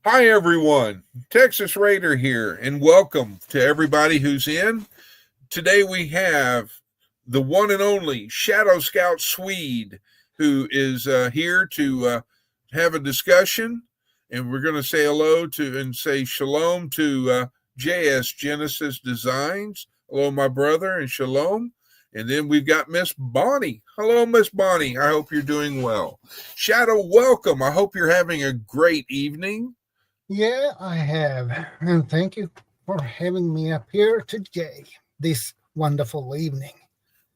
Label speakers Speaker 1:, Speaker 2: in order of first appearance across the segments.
Speaker 1: Hi, everyone. Texas Raider here, and welcome to everybody who's in. Today we have the one and only Shadow Scout Swede, who is here to have a discussion, and we're going to say hello to and say shalom to JS Genesis Designs. Hello, my brother, and shalom. And then we've got Miss Bonnie. Hello, Miss Bonnie. I hope you're doing well. Shadow, welcome. I hope you're having a great evening.
Speaker 2: Yeah, I have. And thank you for having me up here today, this wonderful evening.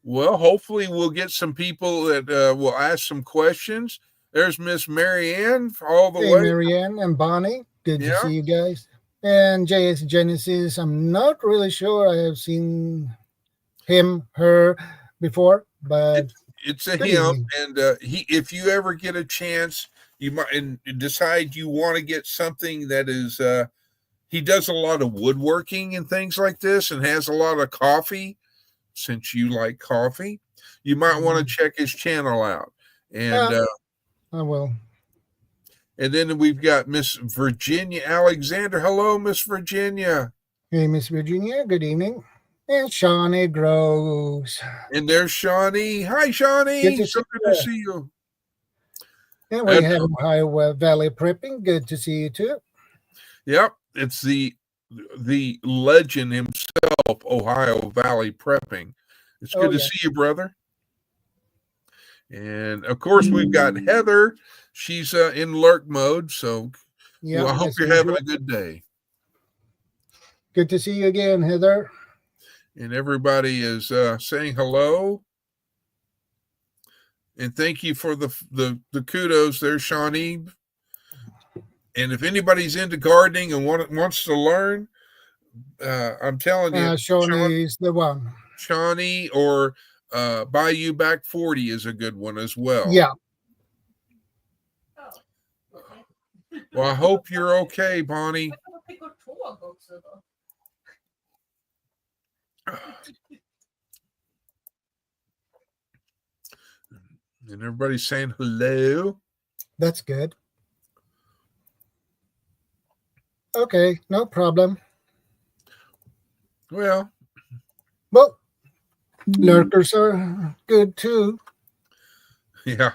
Speaker 1: Well, hopefully we'll get some people that will ask some questions. There's Miss Marianne all the
Speaker 2: Hey,
Speaker 1: way.
Speaker 2: Marianne and Bonnie, good to
Speaker 1: Yeah,
Speaker 2: see you guys. And JS Genesis, I'm not really sure I have seen him, her before, but
Speaker 1: it's a
Speaker 2: good
Speaker 1: him,
Speaker 2: evening.
Speaker 1: and he. If you ever get a chance, you might and decide you want to get something that is. He does a lot of woodworking and things like this, and has a lot of coffee. Since you like coffee, you might want to
Speaker 2: Mhm.
Speaker 1: check his channel out. And
Speaker 2: Yeah, I will.
Speaker 1: and then we've got Miss Virginia Alexander. Hello, Miss Virginia.
Speaker 2: Hey, Miss Virginia, good evening. And Shawnee Groves.
Speaker 1: And there's Shawnee. Hi,
Speaker 2: Good
Speaker 1: Shawnee.
Speaker 2: to
Speaker 1: So
Speaker 2: see
Speaker 1: good to
Speaker 2: you.
Speaker 1: see you.
Speaker 2: And we
Speaker 1: And
Speaker 2: have Ohio Valley Prepping. Good to see you too.
Speaker 1: yep, it's the legend himself, Ohio Valley Prepping. It's
Speaker 2: Oh,
Speaker 1: good to
Speaker 2: yeah.
Speaker 1: see you, brother. And of course, we've got Heather. She's in lurk mode, so
Speaker 2: Yeah,
Speaker 1: well, I hope
Speaker 2: as
Speaker 1: you're having
Speaker 2: usual.
Speaker 1: a good day.
Speaker 2: Good to see you again, Heather.
Speaker 1: And everybody is saying hello. And thank you for the kudos there, Shawnee. And if anybody's into gardening and wants to learn, I'm telling you,
Speaker 2: Shawnee is the one.
Speaker 1: Shawnee or Bayou Back 40 is a good one as well.
Speaker 2: Yeah.
Speaker 1: Well, I hope you're okay, Bonnie. And everybody's saying hello.
Speaker 2: That's good. Okay, no problem.
Speaker 1: Well,
Speaker 2: Well, lurkers are good too.
Speaker 1: yeah.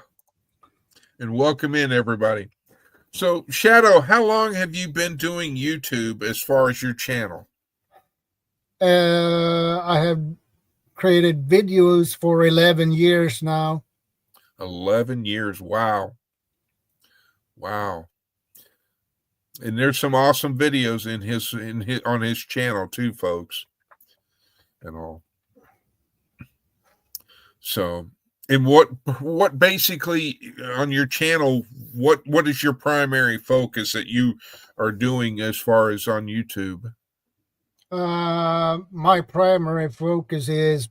Speaker 1: And welcome in, everybody. So, Shadow, how long have you been doing YouTube as far as your channel?
Speaker 2: I have created videos for 11 years now.
Speaker 1: 11 years. Wow. Wow. And there's some awesome videos in his on his channel too, folks. And all. So, and what basically on your channel, what is your primary focus that you are doing as far as on YouTube?
Speaker 2: My primary focus is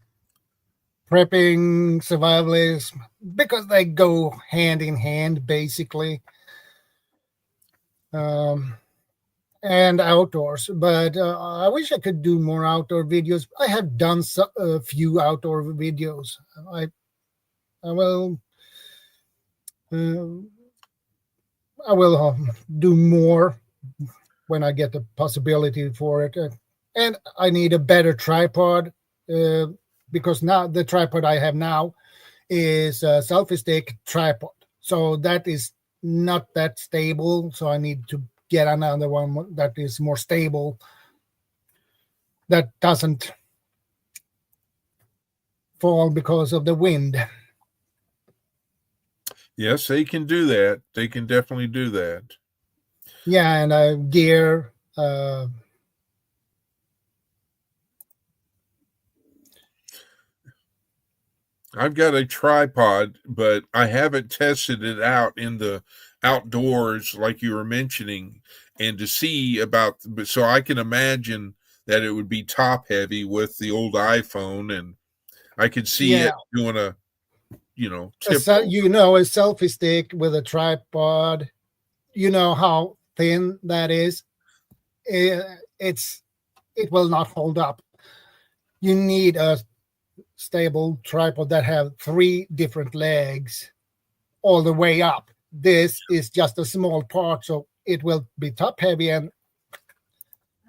Speaker 2: prepping, survivalism, because they go hand in hand, basically. Um, and outdoors. But I wish I could do more outdoor videos. I have done a few outdoor videos. I, I will. Uh, I will do more when I get the possibility for it. And I need a better tripod uh, because now the tripod I have now is a selfie stick tripod. So that is not that stable. So I need to get another one that is more stable, that doesn't fall because of the wind.
Speaker 1: Yes, they can do that. They can definitely do that.
Speaker 2: Yeah, and gear.
Speaker 1: I've got a tripod, but I haven't tested it out in the outdoors like you were mentioning, and to see about. But so I can imagine that it would be top heavy with the old iPhone, and I could see it
Speaker 2: Yeah,
Speaker 1: doing a tip over.
Speaker 2: a selfie stick with a tripod. You know how thin that is. It, it's it will not hold up. You need a stable tripod that have three different legs all the way up. This is just a small part, so it will be top heavy and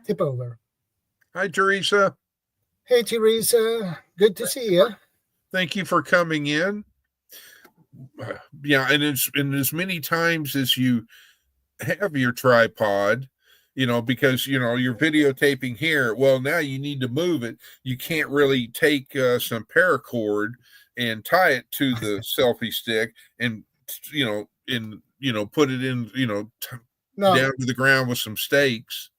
Speaker 2: tip over.
Speaker 1: Hi, Teresa.
Speaker 2: Hey, Teresa, good to see you.
Speaker 1: Thank you for coming in. Yeah, and as many times as you have your tripod, because you're videotaping here. Well, now you need to move it. You can't really take some paracord and tie it to the selfie stick and put it in down to the ground with some stakes.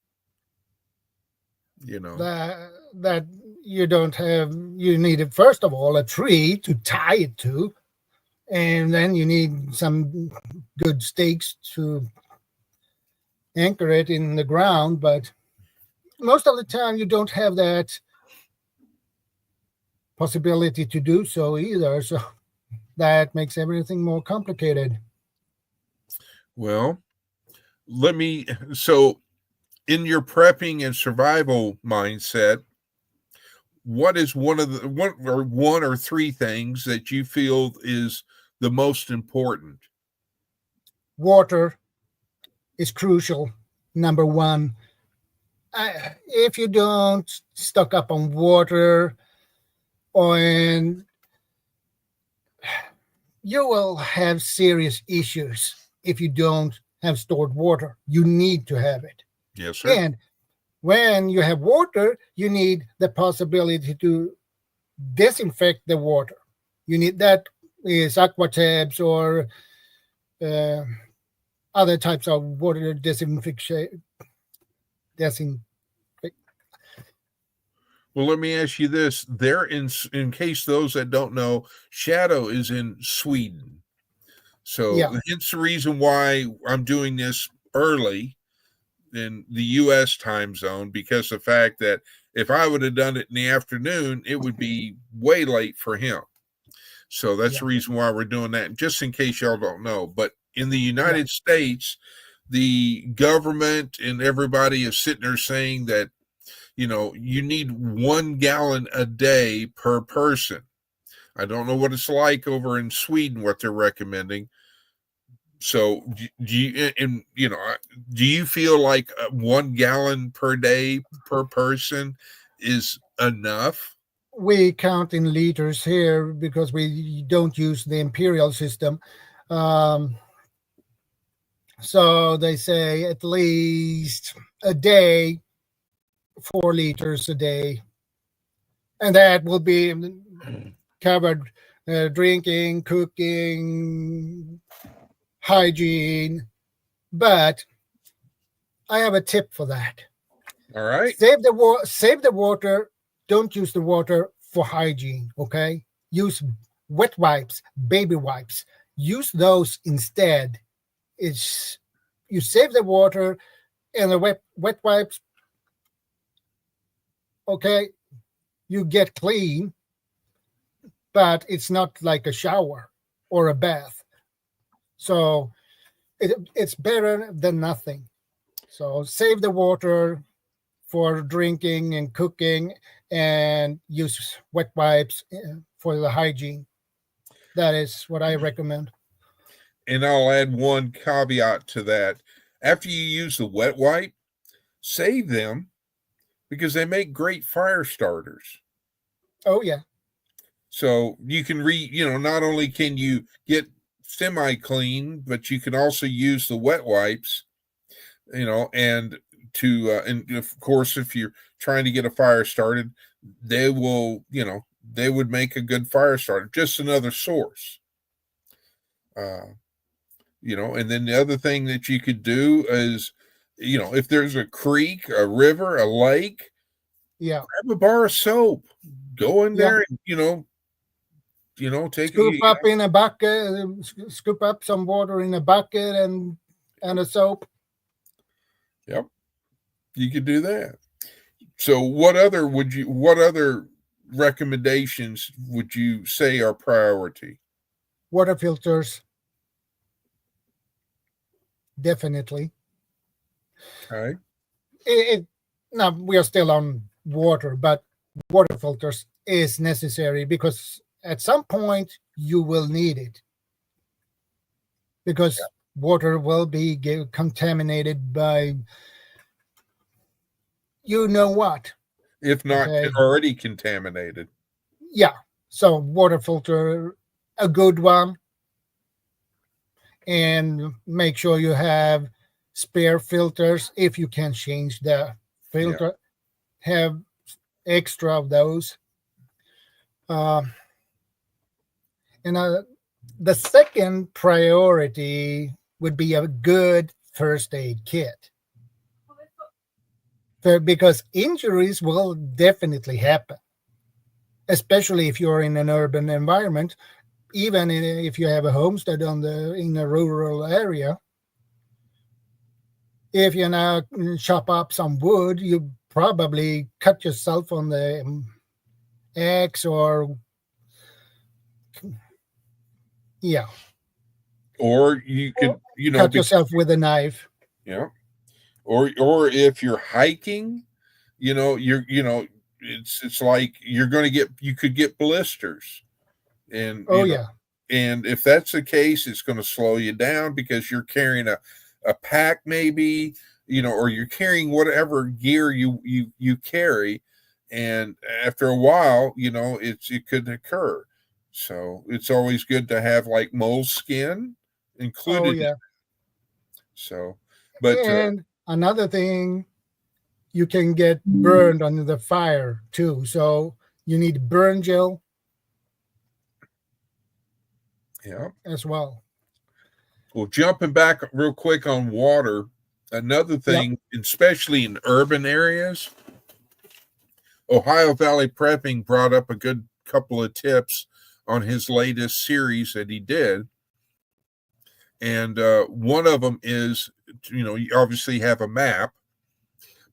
Speaker 2: That you don't have. You need, first of all, a tree to tie it to, and then you need some good stakes to anchor it in the ground. But most of the time you don't have that possibility to do so either, so that makes everything more complicated.
Speaker 1: Well, so in your prepping and survival mindset, what is one or three things that you feel is the most important?
Speaker 2: Water is crucial. Number one. If you don't stock up on water, and you will have serious issues if you don't have stored water. You need to have it.
Speaker 1: Yes, sir.
Speaker 2: And when you have water, you need the possibility to disinfect the water. You need that is aqua tabs or other types of water disinfection.
Speaker 1: Well, let me ask you this. There, in case those that don't know, Shadow is in Sweden. So hence the reason why I'm doing this early in the U.S. time zone, because the fact that if I would have done it in the afternoon, it would be way late for him. So that's the reason why we're doing that, just in case y'all don't know. But in the United States, the government and everybody is sitting there saying that, you need 1 gallon a day per person. I don't know what it's like over in Sweden, what they're recommending. So do you feel like 1 gallon per day per person is enough?
Speaker 2: We count in liters here because we don't use the imperial system. So they say at least a day, 4 liters a day. And that will be covered drinking, cooking, hygiene. But I have a tip for that.
Speaker 1: All right.
Speaker 2: Save the water. Don't use the water for hygiene, okay? Use wet wipes, baby wipes. Use those instead. You save the water and the wet wipes, okay, you get clean, but it's not like a shower or a bath. So it's better than nothing. So save the water for drinking and cooking and use wet wipes for the hygiene. That is what I recommend.
Speaker 1: And I'll add one caveat to that. After you use the wet wipe, save them because they make great fire starters.
Speaker 2: Oh, yeah.
Speaker 1: So you can not only can you get semi-clean, but you can also use the wet wipes, and of course, if you're trying to get a fire started, they would make a good fire starter, just another source. And then the other thing that you could do is, if there's a creek, a river, a lake, grab a bar of soap, go in there and, take
Speaker 2: scoop up in a bucket, scoop up some water in a bucket and a soap.
Speaker 1: Yep. You could do that. So what other recommendations would you say are priority?
Speaker 2: Water filters. Definitely.
Speaker 1: Okay.
Speaker 2: Now we are still on water, but water filters is necessary because at some point you will need it. Because water will be contaminated by you know what.
Speaker 1: if not
Speaker 2: Okay.
Speaker 1: already contaminated.
Speaker 2: Yeah. So water filter, a good one, and make sure you have spare filters if you can change the
Speaker 1: Yeah.
Speaker 2: filter. Have extra of those. Uh, and the second priority would be a good first aid kit. Because injuries will definitely happen, especially if you're in an urban environment. Even if you have a homestead in a rural area, if you now chop up some wood, you probably cut yourself on the axe, or yeah,
Speaker 1: Or you
Speaker 2: or
Speaker 1: could, you know,
Speaker 2: cut yourself with a knife.
Speaker 1: yeah. Or if you're hiking, it's like you're going to you could get blisters, and
Speaker 2: Oh yeah,
Speaker 1: and if that's the case, it's going to slow you down because you're carrying a pack, maybe, or you're carrying whatever gear you carry, and after a while, it could occur. So it's always good to have like moleskin
Speaker 2: oh
Speaker 1: included.
Speaker 2: yeah.
Speaker 1: So, but
Speaker 2: And another thing, you can get burned under the fire too. So you need burn gel
Speaker 1: yeah.
Speaker 2: as well.
Speaker 1: Well, jumping back real quick on water, another
Speaker 2: Yep.
Speaker 1: thing, especially in urban areas, Ohio Valley Prepping brought up a good couple of tips on his latest series that he did. And one of them is, you obviously have a map,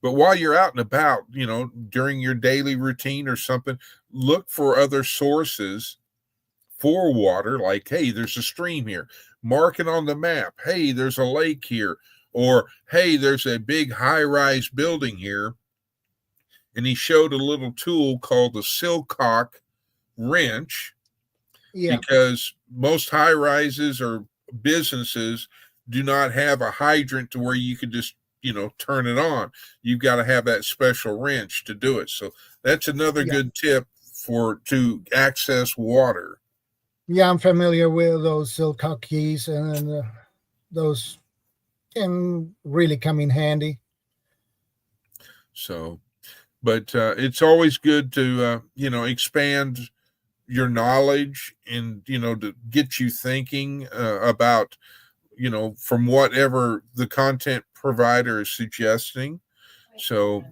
Speaker 1: but while you're out and about, during your daily routine or something, look for other sources for water, like, hey, there's a stream here. Mark it on the map. Hey, there's a lake here. Or, hey, there's a big high rise building here. And he showed a little tool called the Silcock wrench,
Speaker 2: Yeah.
Speaker 1: because most high rises or businesses do not have a hydrant to where you could just, turn it on. You've got to have that special wrench to do it. So that's another
Speaker 2: Yeah.
Speaker 1: good tip to access water.
Speaker 2: Yeah, I'm familiar with those silk keys, and those can really come in handy.
Speaker 1: So, but it's always good to, expand your knowledge, and, to get you thinking about, from whatever the content provider is suggesting. So,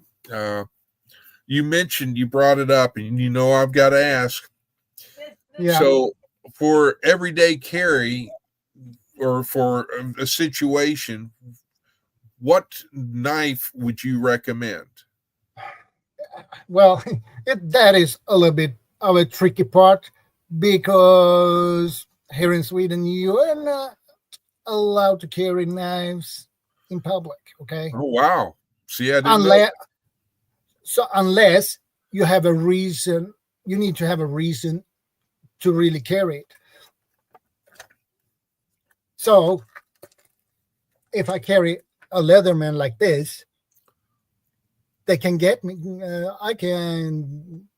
Speaker 1: you brought it up, and I've got to ask.
Speaker 2: Yeah.
Speaker 1: So, for everyday carry, or for a situation, what knife would you recommend?
Speaker 2: Well, that is a little bit of a tricky part, because here in Sweden you are not allowed to carry knives in public. Okay,
Speaker 1: Oh, wow. See, I didn't know.
Speaker 2: unless unless you have a reason, you need to have a reason to really carry it. So if I carry a Leatherman like this, they can get me. I can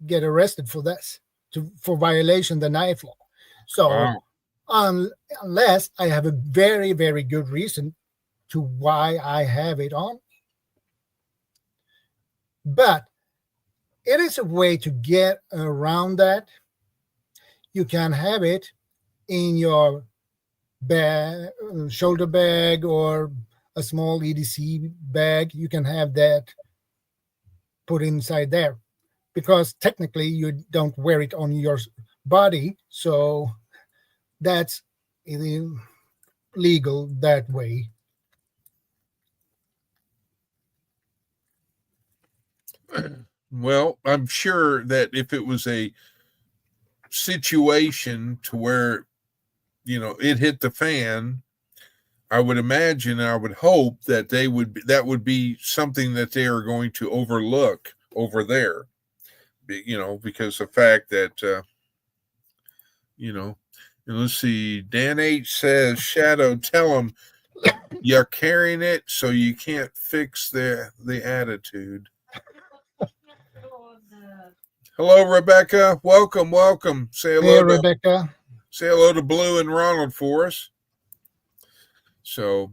Speaker 2: get arrested for this, for violation of the knife law. So
Speaker 1: Wow.
Speaker 2: unless I have a very very good reason to why I have it on, but it is a way to get around that. You can have it in your bag, shoulder bag, or a small EDC bag. You can have that put inside there, because technically you don't wear it on your body, so that's legal that way.
Speaker 1: Well, I'm sure that if it was a situation to where, it hit the fan, I would imagine, I would hope that that would be something that they are going to overlook over there, because the fact that, you know, And let's see. Dan H says, Shadow, tell him you're carrying it, so you can't fix the attitude. Hello, Rebecca. Welcome, welcome. Say
Speaker 2: Hey,
Speaker 1: hello to
Speaker 2: Rebecca.
Speaker 1: Blue and Ronald for us. So,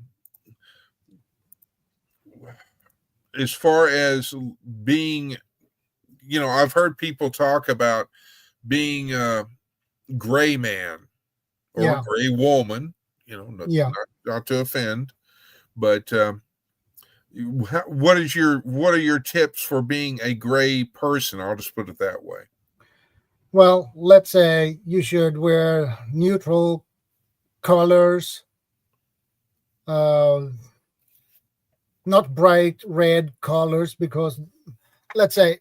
Speaker 1: as far as being, I've heard people talk about being a gray man or a gray woman. Not to offend, but what are your tips for being a gray person? I'll just put it that way.
Speaker 2: Well, let's say you should wear neutral colors, not bright red colors, because let's say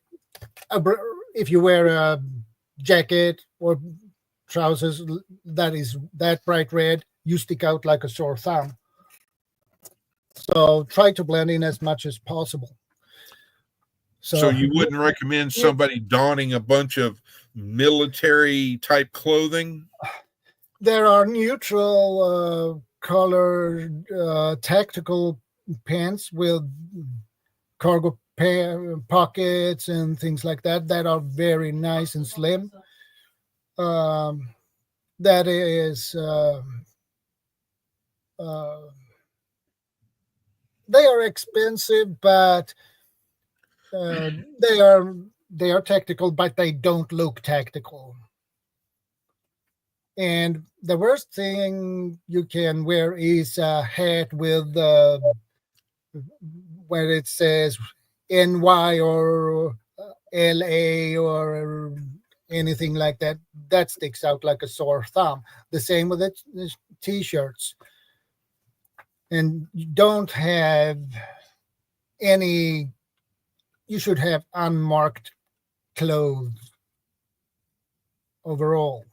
Speaker 2: if you wear a jacket or trousers that is that bright red, you stick out like a sore thumb. So try to blend in as much as possible.
Speaker 1: So you wouldn't recommend somebody donning a bunch of military type clothing?
Speaker 2: There are neutral colored tactical pants with cargo pockets and things like that are very nice and slim. That is they are expensive, but they are tactical, but they don't look tactical. And the worst thing you can wear is a hat with where it says NY or LA or anything like that. That sticks out like a sore thumb. The same with the t-shirts. And you don't have any, you should have unmarked clothes overall.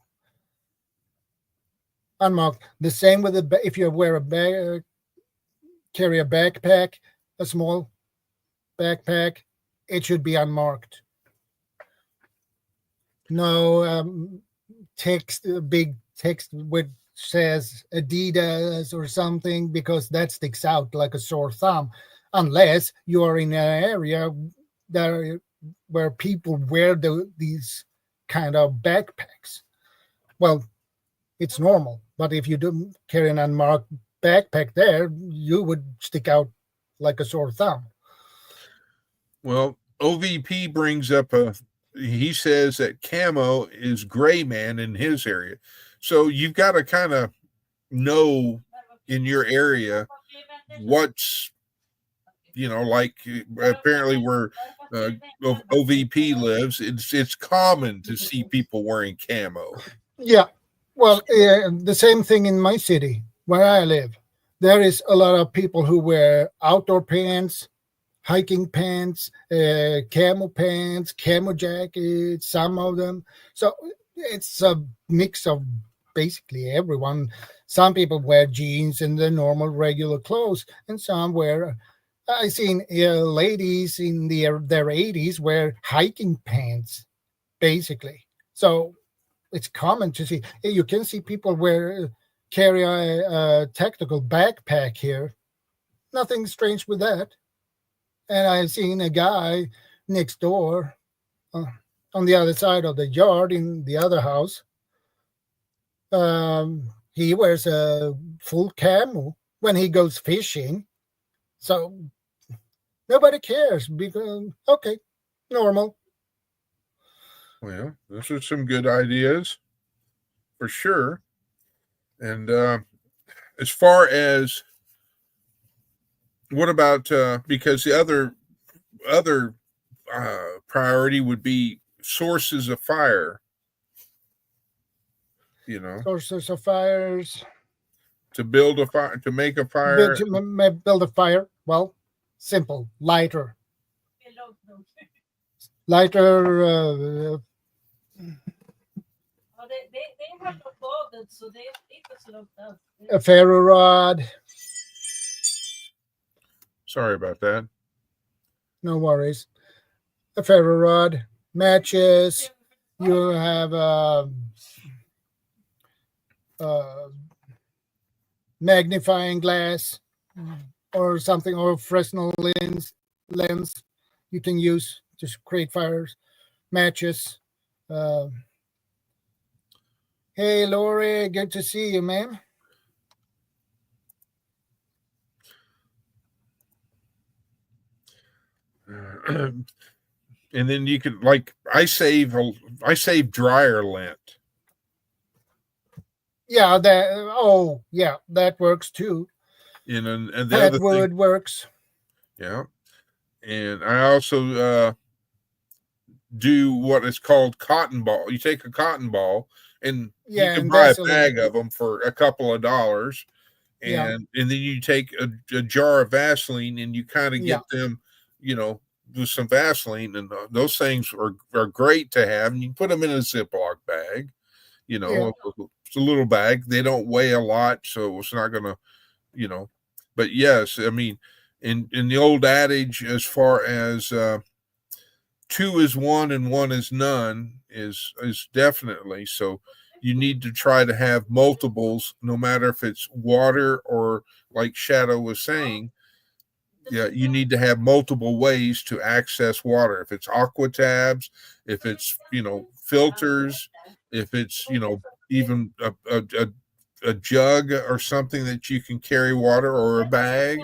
Speaker 2: Unmarked. The same with if you wear a bag, carry a backpack, a small backpack, it should be unmarked. No text, big text which says Adidas or something, because that sticks out like a sore thumb, unless you are in an area where people wear these kind of backpacks. Well, it's normal, but if you don't carry an unmarked backpack there, you would stick out like a sore thumb.
Speaker 1: Well, OVP brings up he says that camo is gray man in his area. So you've got to kind of know in your area what's, like apparently where OVP lives, it's common to see people wearing camo.
Speaker 2: Yeah. Well, the same thing in my city where I live. There is a lot of people who wear outdoor pants, hiking pants, camo pants, camo jackets, some of them. So it's a mix of basically everyone. Some people wear jeans and the normal regular clothes, and some wear. I seen ladies in their 80s wear hiking pants, basically. So it's common to see. You can see people carry a tactical backpack here. Nothing strange with that. And I've seen a guy next door on the other side of the yard in the other house. He wears a full camo when he goes fishing. So nobody cares because, okay, normal.
Speaker 1: Well, those are some good ideas for sure. And as far as what about because the other priority would be sources of fire.
Speaker 2: Sources of fires.
Speaker 1: To build a fire, to make a fire.
Speaker 2: Build a fire. Well, simple. Lighter. Lighter. A ferro rod.
Speaker 1: Sorry about that.
Speaker 2: No worries. A ferro rod, matches. You have uh, magnifying glass or something, or Fresnel lens you can use to create fires, matches. Uh, hey, Lori, good to see you, ma'am.
Speaker 1: And then you could, like, I save dryer lint.
Speaker 2: Yeah, that works too.
Speaker 1: And the
Speaker 2: That
Speaker 1: other
Speaker 2: wood
Speaker 1: thing,
Speaker 2: works.
Speaker 1: yeah. And I also do what is called cotton ball. You take a cotton ball, and you
Speaker 2: Yeah,
Speaker 1: can
Speaker 2: and
Speaker 1: buy a
Speaker 2: Vaseline.
Speaker 1: bag of them for a couple of dollars,
Speaker 2: Yeah,
Speaker 1: and then you take a jar of Vaseline, and you kind of
Speaker 2: yeah,
Speaker 1: get them, with some Vaseline, and those things are great to have. And you put them in a Ziploc bag,
Speaker 2: yeah,
Speaker 1: it's a little bag. They don't weigh a lot, so it's not gonna, you know. But yes, I mean, in the old adage, as far as two is one and one is none, is definitely so. You need to try to have multiples, no matter if it's water or, like Shadow was saying, yeah, you need to have multiple ways to access water. If it's aqua tabs, if it's filters, if it's even a jug or something that you can carry water, or a bag,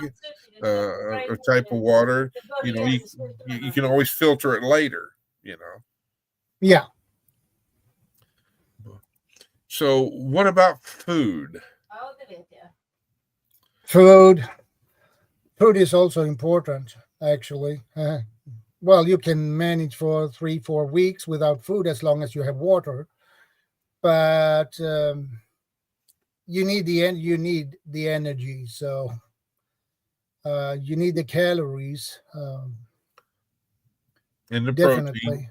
Speaker 1: a type of water. You can always filter it later. You know.
Speaker 2: yeah.
Speaker 1: So what about food?
Speaker 2: Food. Food is also important, actually. Well, you can manage for 3, 4 weeks without food as long as you have water, but you need the energy. So you need the calories.
Speaker 1: And the protein.
Speaker 2: Definitely.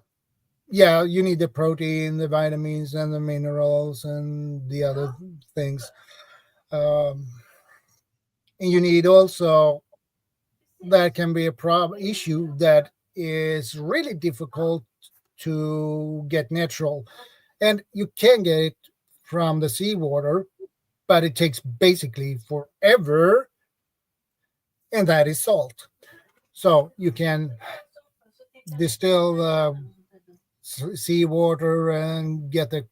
Speaker 2: Yeah, you need the protein, the vitamins, and the minerals, and the other things. Um, and you need also, that can be a issue that is really difficult to get natural, and you can get it from the seawater, but it takes basically forever, and that is salt. So you can distill seawater and get the,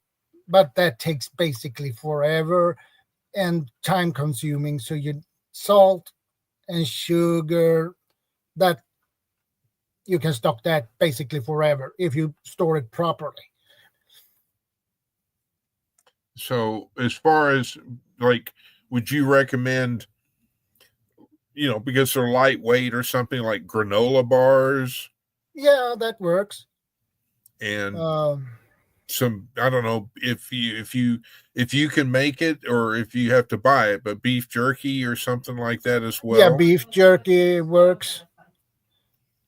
Speaker 2: but that takes basically forever and time consuming. So you salt and sugar, that you can stock that basically forever if you store it properly.
Speaker 1: So as far as, like, would you recommend, because they're lightweight, or something like granola bars
Speaker 2: Yeah, that works.
Speaker 1: and
Speaker 2: Um,
Speaker 1: some, I don't know if you can make it, or if you have to buy it, but beef jerky or something like that as
Speaker 2: yeah,
Speaker 1: well.
Speaker 2: beef jerky works.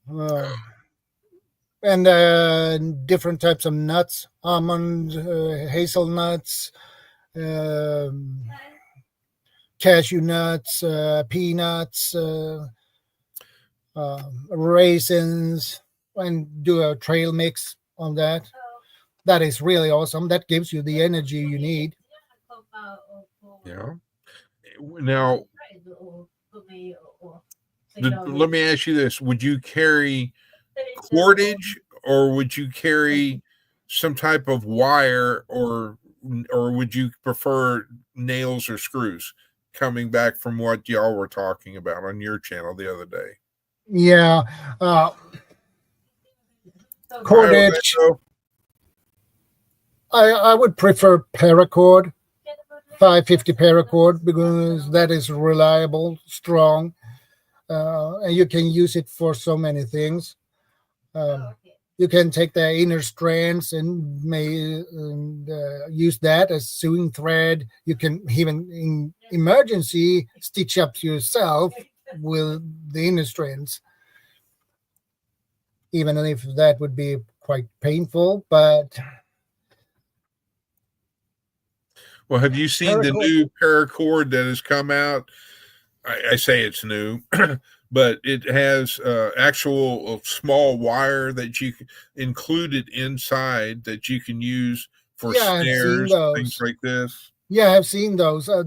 Speaker 2: Um, and different types of nuts, almond, hazelnuts, um, cashew nuts, peanuts, raisins, and do a trail mix on that. That is really awesome. That gives you the energy you need.
Speaker 1: Yeah. Now, let me ask you this: would you carry cordage, or would you carry some type of wire, or would you prefer nails or screws? Coming back from what y'all were talking about on your channel the other day.
Speaker 2: Yeah,
Speaker 1: Hi,
Speaker 2: cordage.
Speaker 1: Orlando.
Speaker 2: I would prefer paracord, 550 paracord, because that is reliable, strong, and you can use it for so many things. Um, you can take the inner strands and use that as sewing thread. You can even, in emergency, stitch up yourself with the inner strands, even if that would be quite painful. But
Speaker 1: Well, have you seen the
Speaker 2: paracord,
Speaker 1: new paracord that has come out? I say it's new, but it has actual small wire that you included inside, that you can use for
Speaker 2: yeah, I've seen
Speaker 1: snares, things
Speaker 2: those.
Speaker 1: like this.
Speaker 2: Yeah, I've seen those. I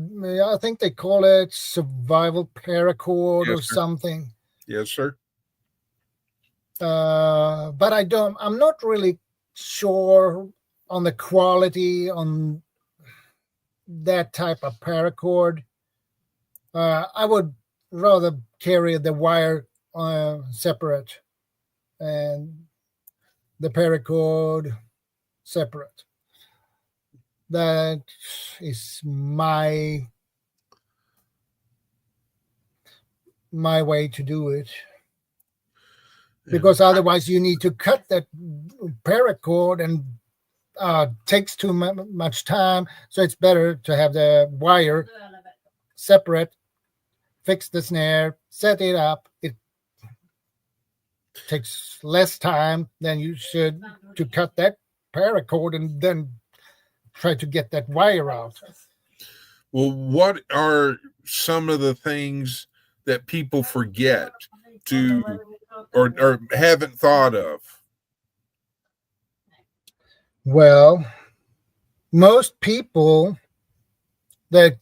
Speaker 2: think they call it survival paracord
Speaker 1: Yes,
Speaker 2: or
Speaker 1: sir.
Speaker 2: something.
Speaker 1: Yes, sir.
Speaker 2: But I'm not really sure on the quality on that type of paracord. I would rather carry the wire separate and the paracord separate. That is my way to do it,
Speaker 1: And
Speaker 2: because otherwise you need to cut that paracord and takes too much time. So it's better to have the wire separate, fix the snare, set it up. It takes less time than you should to cut that paracord and then try to get that wire out.
Speaker 1: well, what are some of the things that people forget to or haven't thought of?
Speaker 2: Well, most people that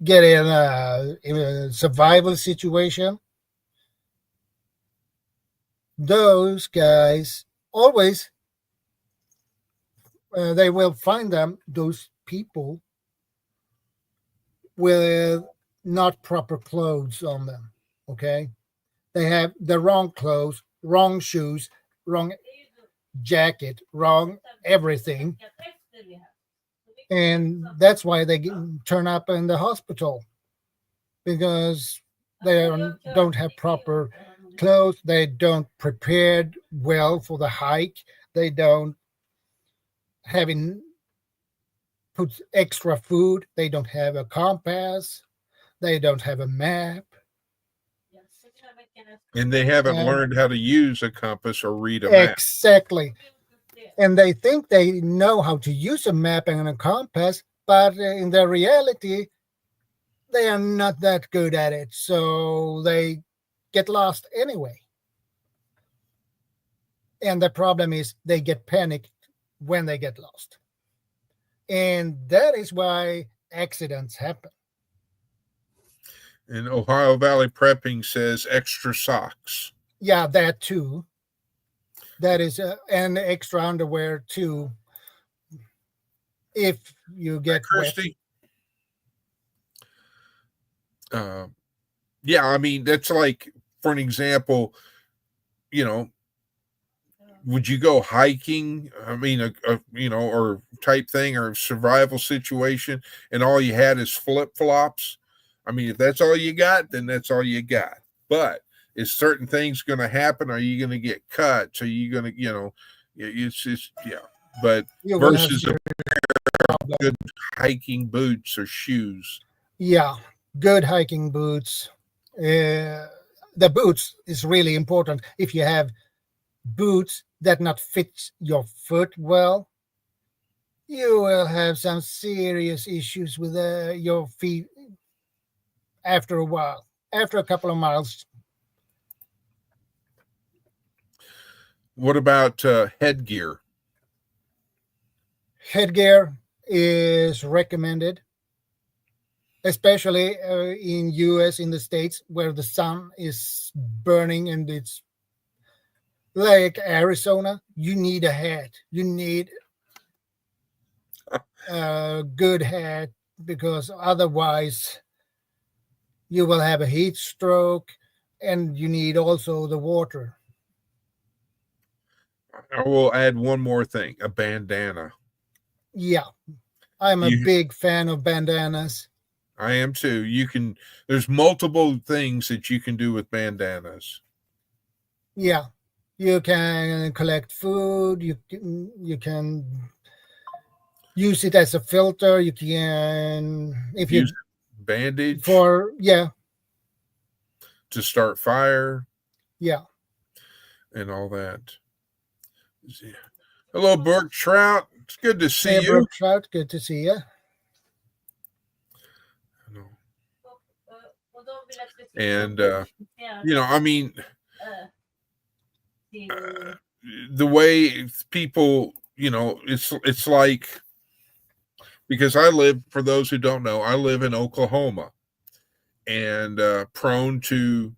Speaker 2: get in a survival situation, those guys always they will find them, those people, with not proper clothes on them. Okay, they have the wrong clothes, wrong shoes, wrong jacket, wrong everything, and that's why they turn up in the hospital, because they don't have proper clothes, they don't prepared well for the hike, they don't have put extra food, they don't have a compass, they don't have a map.
Speaker 1: And they haven't
Speaker 2: uh,
Speaker 1: learned how to use a compass or read a map.
Speaker 2: exactly. And they think they know how to use a map and a compass, but in the reality they are not that good at it, so they get lost anyway. And the problem is they get panicked when they get lost, and that is why accidents happen.
Speaker 1: And Ohio Valley Prepping says extra socks.
Speaker 2: Yeah, that too. That is and extra underwear too, if you get wet.
Speaker 1: Kirsty, yeah, I mean, that's like, for an example, you know, would you go hiking? I mean, or type thing, or survival situation, and all you had is flip flops. I mean, if that's all you got, then that's all you got. But is certain things going to happen? Are you going to get cut? Are you going to, it's just, yeah. But
Speaker 2: You will have
Speaker 1: versus a
Speaker 2: problem.
Speaker 1: good hiking boots or shoes.
Speaker 2: Yeah, good hiking boots. The boots is really important. If you have boots that not fit your foot well, you will have some serious issues with your feet after a while, after a couple of miles.
Speaker 1: What about headgear?
Speaker 2: Headgear is recommended, especially in US, in the States, where the sun is burning and it's like Arizona. You need a hat. You need a good hat, because otherwise you will have a heat stroke, and you need also the water.
Speaker 1: I will add one more thing: a bandana.
Speaker 2: Yeah, I'm a
Speaker 1: You,
Speaker 2: big fan of bandanas.
Speaker 1: I am too. There's multiple things that you can do with bandanas.
Speaker 2: Yeah, you can collect food. You can use it as a filter. You can, if you
Speaker 1: Use bandage
Speaker 2: for yeah,
Speaker 1: to start fire
Speaker 2: yeah.
Speaker 1: and all that. Hello, Burke Trout. It's good to see
Speaker 2: Hey,
Speaker 1: you.
Speaker 2: Brooke Trout, good to see you.
Speaker 1: And I mean, the way people, it's like because I live, for those who don't know, I live in Oklahoma, and prone to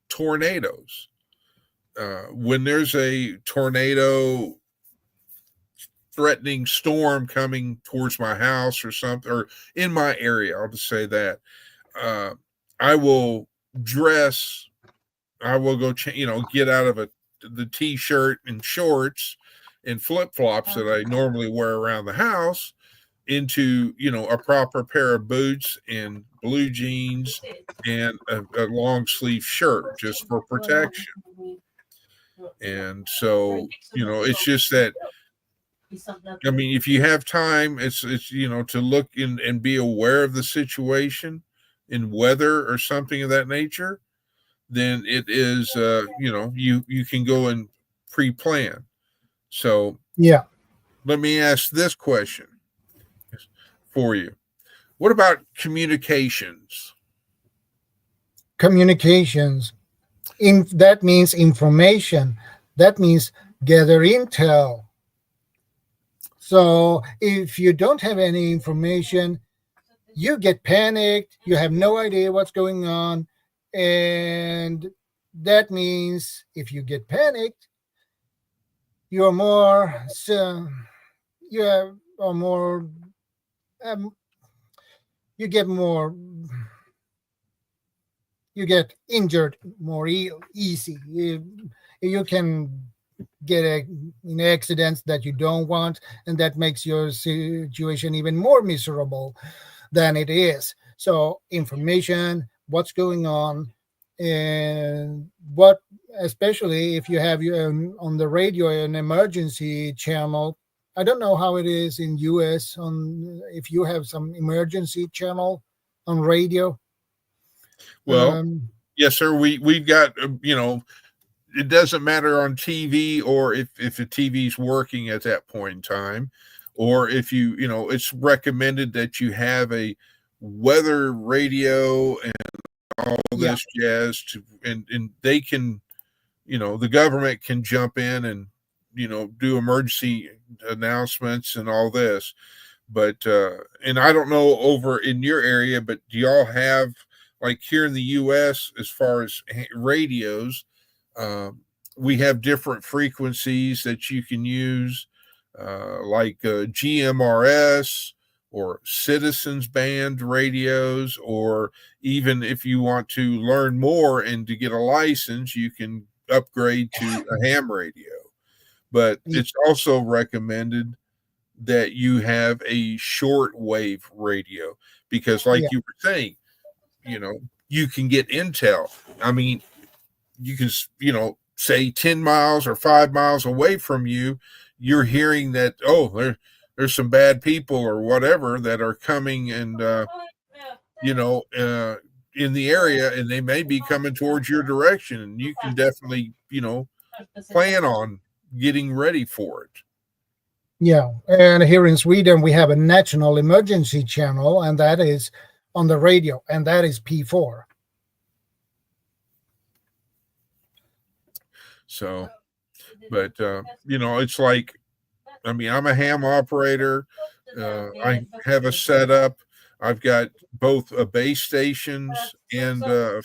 Speaker 1: tornadoes. When there's a tornado threatening storm coming towards my house or something, or in my area, I'll just say that, I will dress, I will go, get out of the t-shirt and shorts and flip-flops that I normally wear around the house into, a proper pair of boots and blue jeans and a long sleeve shirt just for protection. And so, it's just that, I mean, if you have time, it's to look in and be aware of the situation in weather or something of that nature, then it is you can go and pre-plan. So
Speaker 2: Yeah.
Speaker 1: let me ask this question for you. What about communications?
Speaker 2: Communications. That means information. That means gather intel. So if you don't have any information, you get panicked. You have no idea what's going on. And that means if you get panicked, you're more, you are more, you get more, you get injured more easy. You can get in accidents that you don't want, and that makes your situation even more miserable than it is. So information, what's going on, and what, especially if you have on the radio an emergency channel. I don't know how it is in US on if you have some emergency channel on radio.
Speaker 1: Well, yes, sir. We've got it doesn't matter on TV, or if the TV's working at that point in time, or if it's recommended that you have a weather radio and all this jazz and they can, the government can jump in and do emergency announcements and all this. But and I don't know over in your area, but do y'all have, like here in the US, as far as radios, we have different frequencies that you can use, like GMRS or citizens band radios, or even if you want to learn more and to get a license, you can upgrade to a ham radio. But it's also recommended that you have a short wave radio, because like you were saying, you can get intel. I mean, you can, say 10 miles or 5 miles away from you, you're hearing that, there's some bad people or whatever that are coming and, in the area, and they may be coming towards your direction, and you can definitely, plan on getting ready for it.
Speaker 2: Yeah. And here in Sweden, we have a national emergency channel, and that is on the radio, and that is P4.
Speaker 1: So, but, it's like, I mean, I'm a ham operator. I have a setup. I've got both base stations and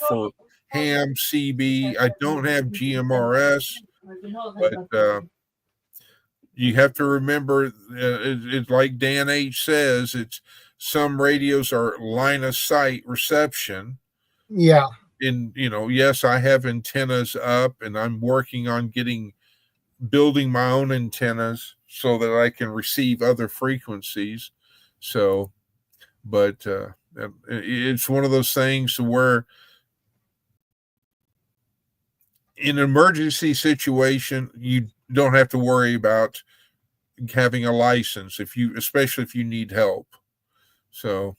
Speaker 1: for ham CB. I don't have GMRS, but you have to remember, it's like Dan H says, it's some radios are line of sight reception.
Speaker 2: Yeah.
Speaker 1: And, yes, I have antennas up, and I'm working on building my own antennas so that I can receive other frequencies. So, but it's one of those things where in an emergency situation, you don't have to worry about having a license, especially if you need help. So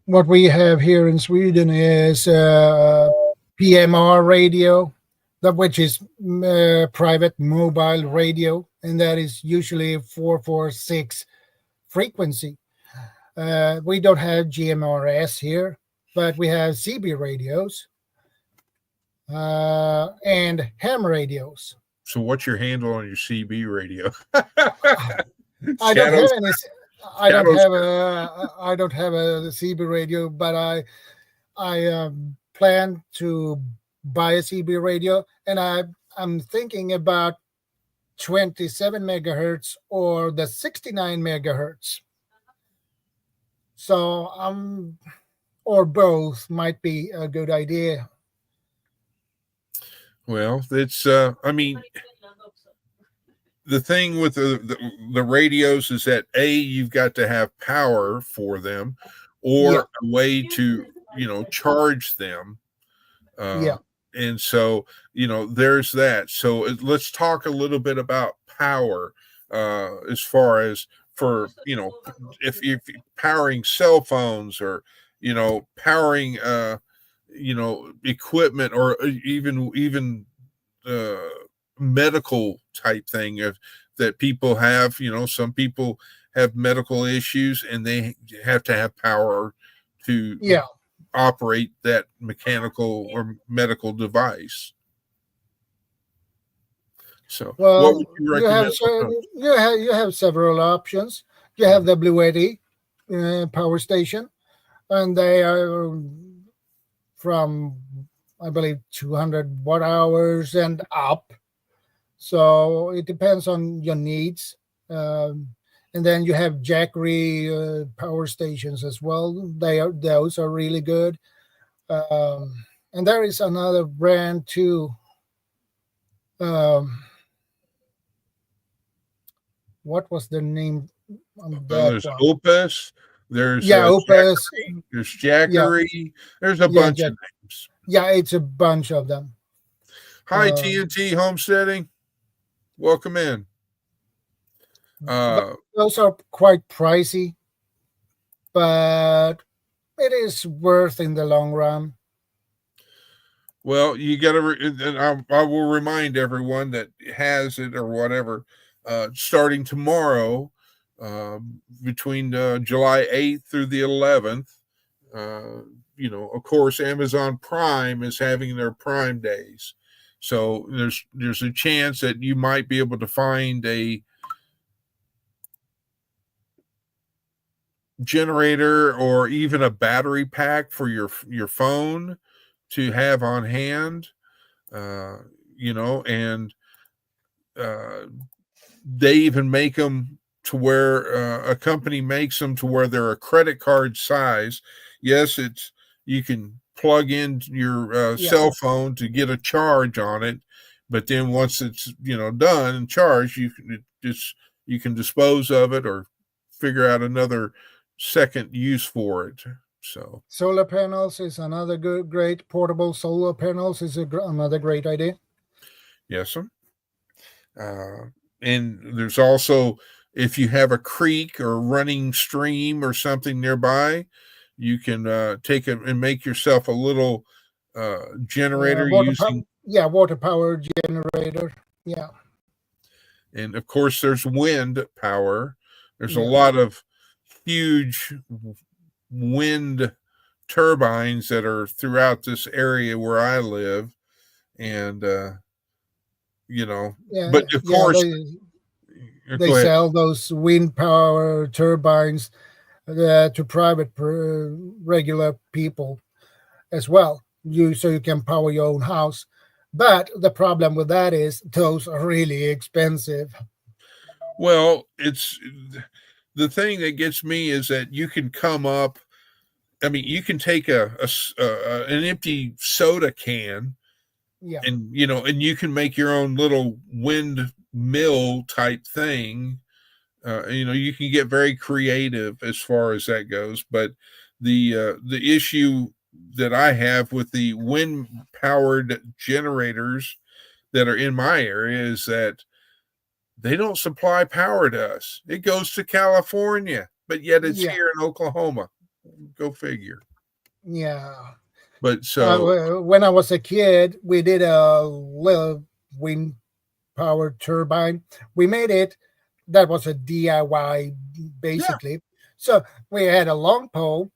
Speaker 2: what we have here in Sweden is PMR radio, which is private mobile radio, and that is usually 446 frequency. We don't have GMRS here, but we have CB radios and ham radios.
Speaker 1: So what's your handle on your CB radio?
Speaker 2: I don't have any.
Speaker 1: Shadow Scout.
Speaker 2: I don't have a CB radio, but I plan to buy a CB radio, and I'm thinking about 27 megahertz or the 69 megahertz. So or both might be a good idea.
Speaker 1: Well, it's I mean, the thing with the radios is that you've got to have power for them, or
Speaker 2: Yeah,
Speaker 1: a way to charge them. Uh,
Speaker 2: yeah,
Speaker 1: and so there's that. So let's talk a little bit about power, as far as for if powering cell phones, or powering equipment, or even uh, medical type thing of that people have. Some people have medical issues, and they have to have power to
Speaker 2: yeah.
Speaker 1: operate that mechanical or medical device. So, what would
Speaker 2: Well,
Speaker 1: you recommend on those?
Speaker 2: you have several options. You have
Speaker 1: Mhm.
Speaker 2: the Blue 80 power station, and they are from, I believe, 200 watt hours and up. So it depends on your needs. Um, and then you have Jackery power stations as well. Those are really good. And there is another brand too. Um, what was the name on that
Speaker 1: There's
Speaker 2: one?
Speaker 1: Opus, there's
Speaker 2: Yeah, Opus.
Speaker 1: There's
Speaker 2: Yeah,
Speaker 1: Jackery, there's a
Speaker 2: yeah,
Speaker 1: bunch of names.
Speaker 2: yeah. It's a bunch of them.
Speaker 1: Hi,
Speaker 2: Um,
Speaker 1: TNT Homesteading, welcome in.
Speaker 2: but
Speaker 1: Uh,
Speaker 2: those are quite pricey, but it is worth in the long run.
Speaker 1: well, you got to, and I will remind everyone that has it or whatever, starting tomorrow, between July 8th through the 11th. Uh, of course, Amazon Prime is having their Prime days, so there's a chance that you might be able to find a generator or even a battery pack for your phone to have on hand. Uh, and uh, they even make them to where a company makes them to where they're a credit card size. Yes, it's you can plug in your
Speaker 2: Yeah.
Speaker 1: cell phone to get a charge on it, but then once it's done and charged, you can dispose of it or figure out another second use for it. So
Speaker 2: Solar panels is another good, great portable solar panels is another great idea.
Speaker 1: yes, sir. Uh, and there's also, if you have a creek or running stream or something nearby, you can take it and make yourself a little generator using.
Speaker 2: Water power generator. Yeah,
Speaker 1: And of course, there's wind power. There's a
Speaker 2: yeah,
Speaker 1: lot of huge wind turbines that are throughout this area where I live. And,
Speaker 2: yeah,
Speaker 1: but of
Speaker 2: yeah.
Speaker 1: course,
Speaker 2: They
Speaker 1: go ahead.
Speaker 2: sell those wind power turbines to private regular people as well. You can power your own house. But the problem with that is those are really expensive.
Speaker 1: Well, it's the thing that gets me is that you can come up. I mean, you can take an empty soda can,
Speaker 2: Yeah,
Speaker 1: and and you can make your own little windmill type thing. You can get very creative as far as that goes. But the issue that I have with the wind powered generators that are in my area is that they don't supply power to us. It goes to California, but yet it's
Speaker 2: yeah,
Speaker 1: here in Oklahoma. Go figure.
Speaker 2: yeah.
Speaker 1: But so,
Speaker 2: When I was a kid, we did a little wind power turbine. We made it. That was a DIY
Speaker 1: yeah.
Speaker 2: basically. So we had a long pole,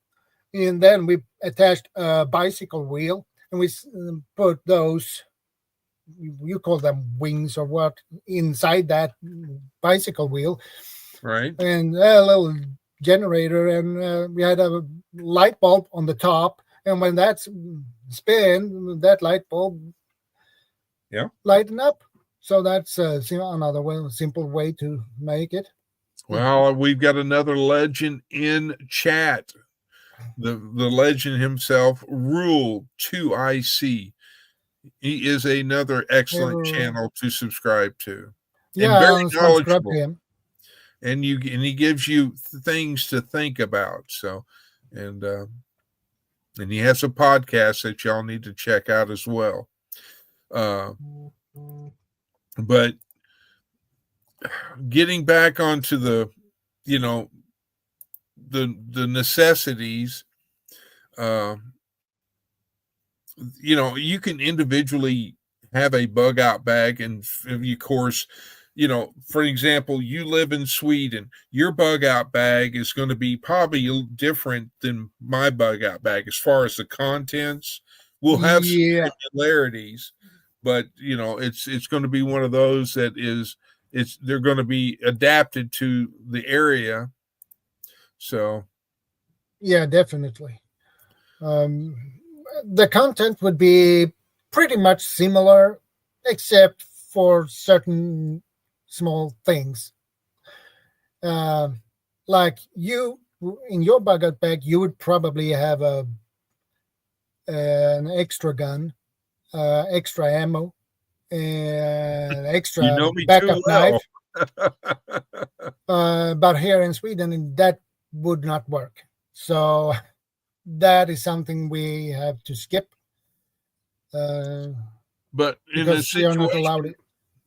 Speaker 2: and then we attached a bicycle wheel, and we put those, you call them wings or what, inside that bicycle wheel.
Speaker 1: Right.
Speaker 2: and a little generator, and we had a light bulb on the top, and when that's spin, that light bulb lighten up. So that's another simple way to make it.
Speaker 1: Well, we've got another legend in chat. The legend himself, Rule 2IC. He is another excellent channel to subscribe to. And very
Speaker 2: subscribe to
Speaker 1: knowledgeable.
Speaker 2: him.
Speaker 1: And he gives you things to think about. So and he has a podcast that y'all need to check out as well. But getting back onto the the necessities, you can individually have a bug out bag, and of course, for example, you live in Sweden, your bug out bag is going to be probably different than my bug out bag as far as the contents. We'll have some similarities, but it's going to be one of those that they're going to be adapted to the area. So
Speaker 2: yeah, definitely. The content would be pretty much similar, except for certain small things. Like you, in your bug out bag, you would probably have an extra gun, extra ammo, and extra backup knife. But here in Sweden, that would not work. So that is something we have to skip.
Speaker 1: But in a situation, we are not allowed it.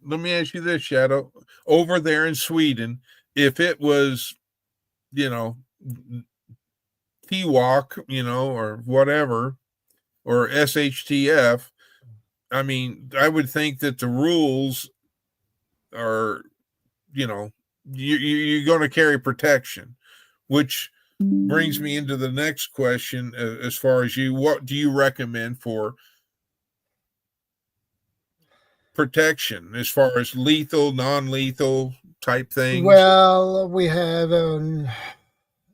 Speaker 1: Let me ask you this, Shadow. Over there in Sweden, if it was, TWOC, or whatever, or SHTF, I mean, I would think that the rules are, you're going to carry protection, which brings me into the next question. As far as what do you recommend for protection, as far as lethal, non-lethal type things?
Speaker 2: Well, we have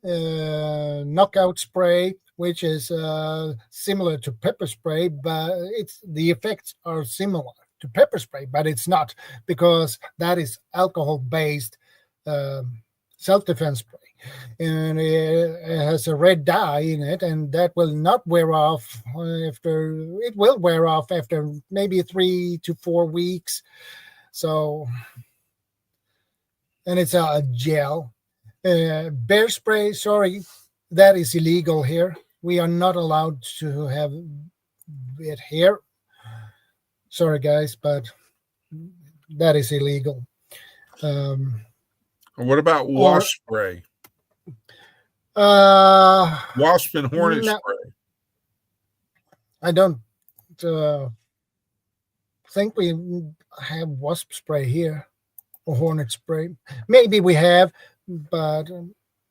Speaker 2: knockout spray, which is similar to pepper spray, but the effects are similar to pepper spray, but it's not, because that is alcohol-based self-defense spray, and it has a red dye in it, and that will not wear off it will wear off after maybe 3 to 4 weeks. So, and it's a gel. Bear spray, sorry, that is illegal here. We are not allowed to have it here. Sorry, guys, but that is illegal.
Speaker 1: What about wasp spray? Wasp and hornet spray.
Speaker 2: I don't think we have wasp spray here, or hornet spray. Maybe we have, but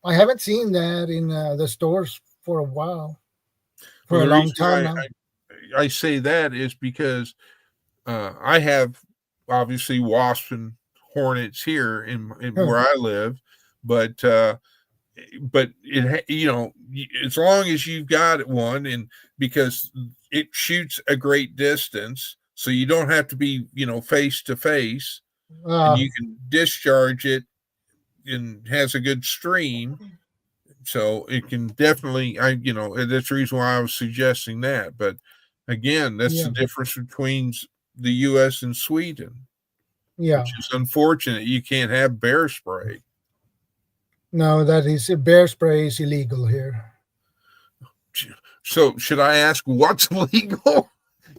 Speaker 2: I haven't seen that in the stores for a while, for a long time now.
Speaker 1: I say that is because I have obviously wasps and hornets here in where I live, but it, as long as you've got one, and because it shoots a great distance, so you don't have to be face to face, and you can discharge it, and has a good stream, so it can definitely, that's the reason why I was suggesting that. But again, that's the difference between the U.S. and Sweden.
Speaker 2: Yeah,
Speaker 1: which is unfortunate. You can't have bear spray.
Speaker 2: No, bear spray is illegal here.
Speaker 1: So should I ask what's legal?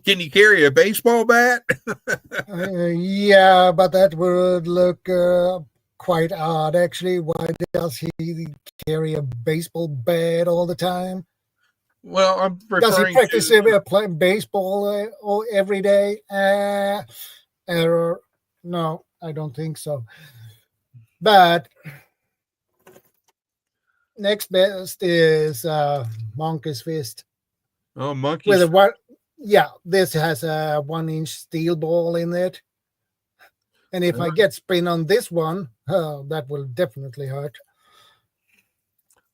Speaker 1: Can you carry a baseball bat?
Speaker 2: Yeah, but that would look quite odd, actually. Why does he carry a baseball bat all the time?
Speaker 1: Well, I'm
Speaker 2: does he practice playing baseball every day? Error. No, I don't think so. But next best is Monkey's Fist.
Speaker 1: Oh, Monkey's Fist.
Speaker 2: Yeah, this has a 1-inch steel ball in it. And if I get spin on this one, Oh, that will definitely hurt.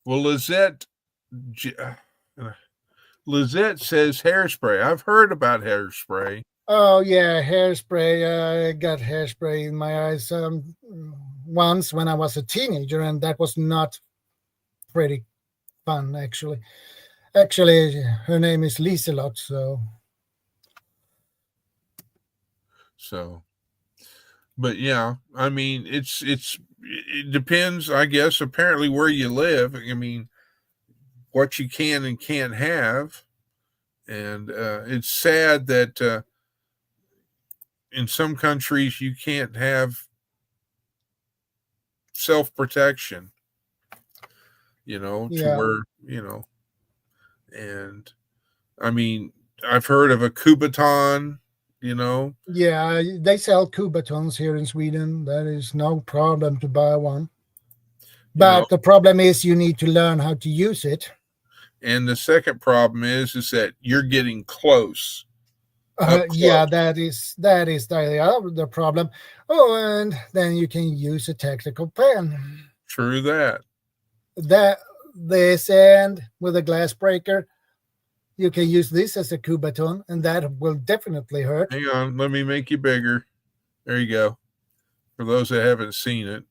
Speaker 1: Well, Lizette says hairspray. I've heard about hairspray.
Speaker 2: Oh yeah, hairspray. I got hairspray in my eyes once when I was a teenager, and that was not pretty fun actually. Actually, her name is Liselot, so
Speaker 1: So, but yeah, I mean, it depends, I guess, apparently where you live. I mean, what you can and can't have, and it's sad that in some countries you can't have self protection. To
Speaker 2: yeah,
Speaker 1: where and I mean, I've heard of a Kubaton. You know,
Speaker 2: yeah. They sell Kubatons here in Sweden. That is no problem to buy one.
Speaker 1: you know,
Speaker 2: But the problem is you need to learn how to use it.
Speaker 1: and the second problem is that you're getting close, up
Speaker 2: Yeah,
Speaker 1: close.
Speaker 2: that is the problem. Oh, and then you can use a tactical pen.
Speaker 1: True that.
Speaker 2: That this end with a glass breaker, you can use this as a Kubaton, and that will definitely hurt.
Speaker 1: Hang on, let me make you bigger. There you go. For those that haven't seen it,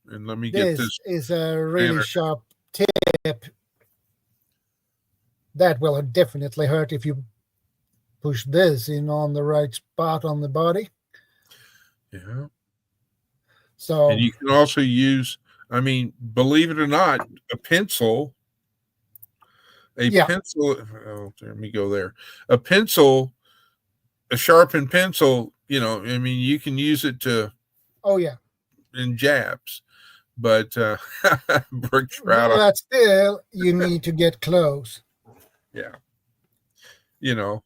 Speaker 1: and let me get
Speaker 2: This
Speaker 1: this
Speaker 2: is a really
Speaker 1: banner.
Speaker 2: sharp tip that will definitely hurt if you push this in on the right spot on the body.
Speaker 1: Yeah, and
Speaker 2: So
Speaker 1: you can also use. I mean, believe it or not, a pencil. A
Speaker 2: yeah,
Speaker 1: pencil. Oh, let me go there. A pencil, a sharpened pencil. I mean, you can use it to
Speaker 2: oh yeah,
Speaker 1: in jabs, but brick trout.
Speaker 2: but still you need to get close.
Speaker 1: Yeah.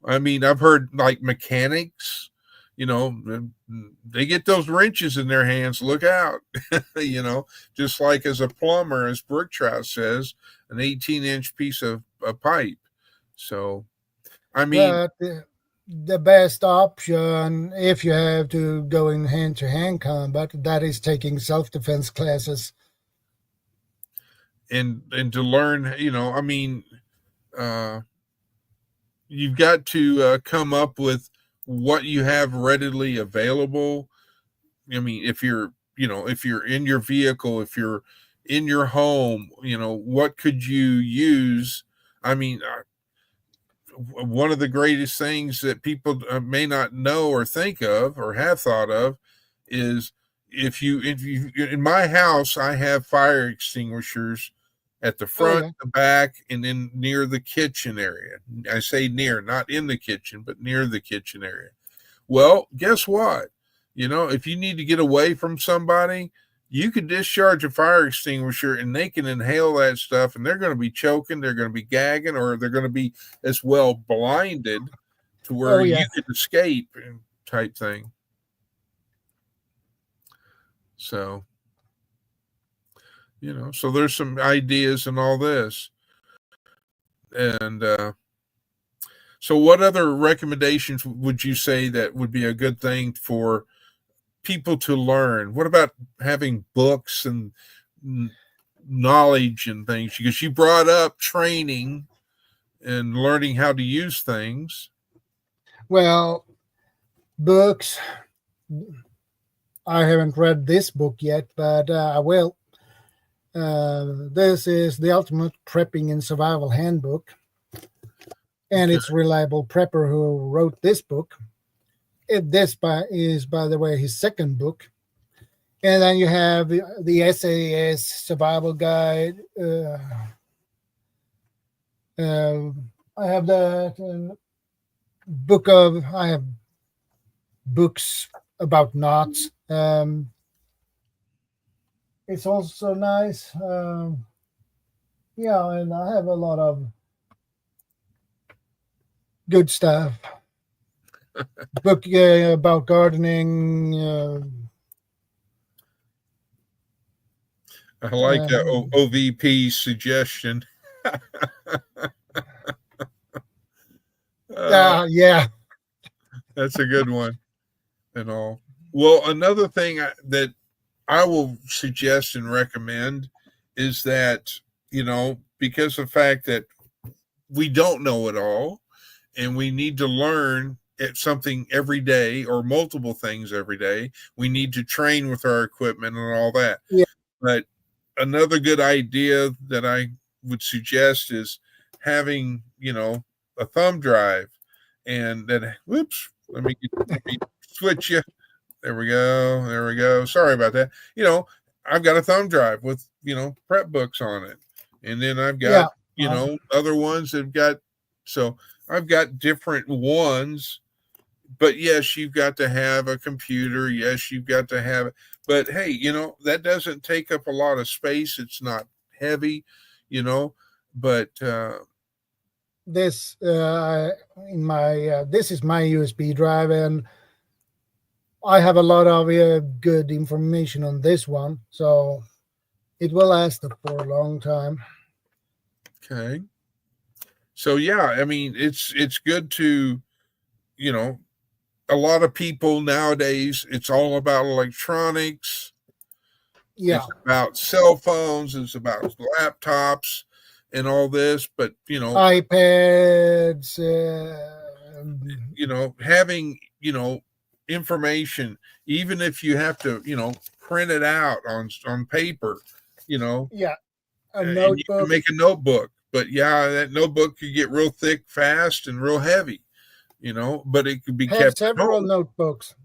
Speaker 1: I mean, I've heard like mechanics, they get those wrenches in their hands. Look out, just like as a plumber, as Brook Trout says, an 18-inch piece of a pipe. So, I mean,
Speaker 2: But the best option, if you have to go in hand to hand combat, that is taking self defense classes.
Speaker 1: and to learn, I mean, uh, you've got to come up with what you have readily available. I mean, if you're in your vehicle, if you're in your home, what could you use? I mean, one of the greatest things that people may not know or think of or have thought of is if you in my house, I have fire extinguishers at the
Speaker 2: Oh
Speaker 1: front,
Speaker 2: yeah,
Speaker 1: the back, and then near the kitchen area. I say near, not in the kitchen, but near the kitchen area. Well, guess what? If you need to get away from somebody, you can discharge a fire extinguisher and they can inhale that stuff and they're going to be choking, they're going to be gagging, or they're going to be as well blinded to where
Speaker 2: oh
Speaker 1: you
Speaker 2: yeah.
Speaker 1: could escape type thing. So, so there's some ideas and all this. And so, what other recommendations would you say that would be a good thing for people to learn? What about having books and knowledge and things? Because you brought up training and learning how to use things.
Speaker 2: Well, books. I haven't read this book yet, but I will. This is the Ultimate Prepping and Survival Handbook, and
Speaker 1: Okay.
Speaker 2: it's Reliable Prepper who wrote this book. Is, by the way, his second book. And then you have the SAS Survival Guide. I have the I have books about knots. It's also nice. Yeah, and I have a lot of good stuff. Book about gardening.
Speaker 1: I like that OVP suggestion.
Speaker 2: Yeah.
Speaker 1: That's a good one and all. Well, another thing that I will suggest and recommend is that, because of the fact that we don't know it all and we need to learn something every day or multiple things every day. We need to train with our equipment and all that.
Speaker 2: Yeah.
Speaker 1: But another good idea that I would suggest is having, a thumb drive and then, whoops, let me switch you. There we go. There we go. Sorry about that. I've got a thumb drive with, prep books on it. And then I've got, other ones that have got, so I've got different ones. But yes, you've got to have a computer. Yes, you've got to have it. But hey, that doesn't take up a lot of space. It's not heavy, but
Speaker 2: this in my this is my USB drive, and I have a lot of good information on this one, so it will last for a long time.
Speaker 1: Okay. So yeah, I mean, it's good to, a lot of people nowadays, it's all about electronics.
Speaker 2: Yeah.
Speaker 1: It's about cell phones, it's about laptops and all this, but
Speaker 2: iPads,
Speaker 1: having, information, even if you have to, print it out on paper,
Speaker 2: yeah, a
Speaker 1: and
Speaker 2: notebook.
Speaker 1: you can make a notebook, but yeah, that notebook could get real thick fast and real heavy, but it could be kept
Speaker 2: several notebooks.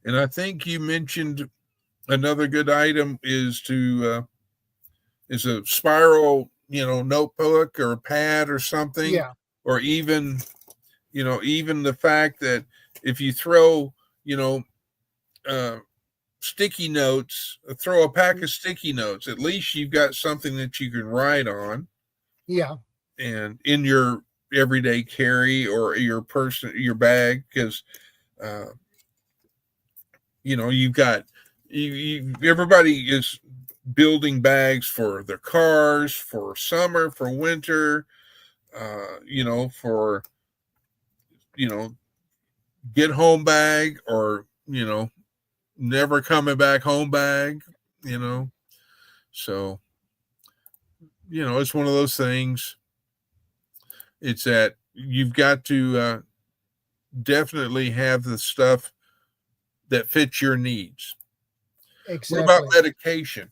Speaker 1: And I think you mentioned another good item is is a spiral, notebook or a pad or something.
Speaker 2: Yeah.
Speaker 1: Or even, even the fact that if you throw, sticky notes, throw a pack of sticky notes, at least you've got something that you can write on.
Speaker 2: Yeah.
Speaker 1: And in your everyday carry or your bag, because you've got everybody is building bags for their cars, for summer, for winter, for get home bag, or never coming back home bag, so it's one of those things. It's that you've got to definitely have the stuff that fits your needs.
Speaker 2: Exactly.
Speaker 1: What about medication?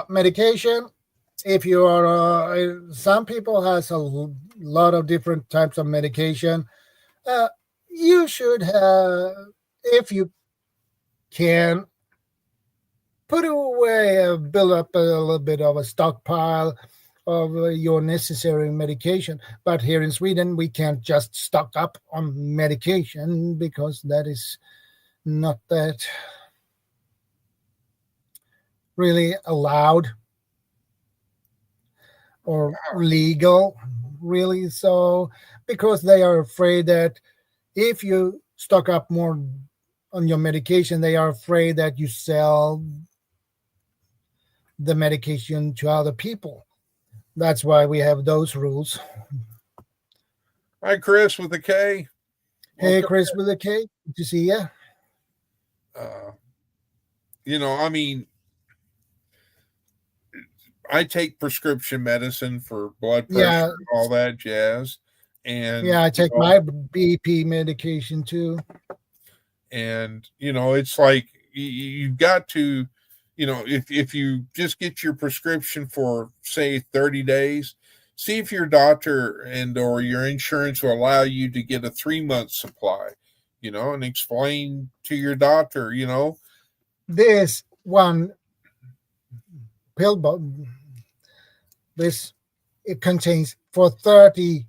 Speaker 2: Medication, if you are some people has a lot of different types of medication. You should have, if you can, put away, build up a little bit of a stockpile of your necessary medication. But here in Sweden, we can't just stock up on medication because that is not that really allowed or legal, really. So because they are afraid that if you stock up more on your medication, they are afraid that you sell the medication to other people. That's why we have those rules.
Speaker 1: Hi, Chris with a K.
Speaker 2: Hey, Chris with a K. Good to see you.
Speaker 1: I mean, I take prescription medicine for blood pressure and all that jazz. And
Speaker 2: yeah, I take my BP medication too.
Speaker 1: And it's like you've got to, if you just get your prescription for say 30 days, see if your doctor and or your insurance will allow you to get a 3-month supply, and explain to your doctor,
Speaker 2: this one pill, it contains for 30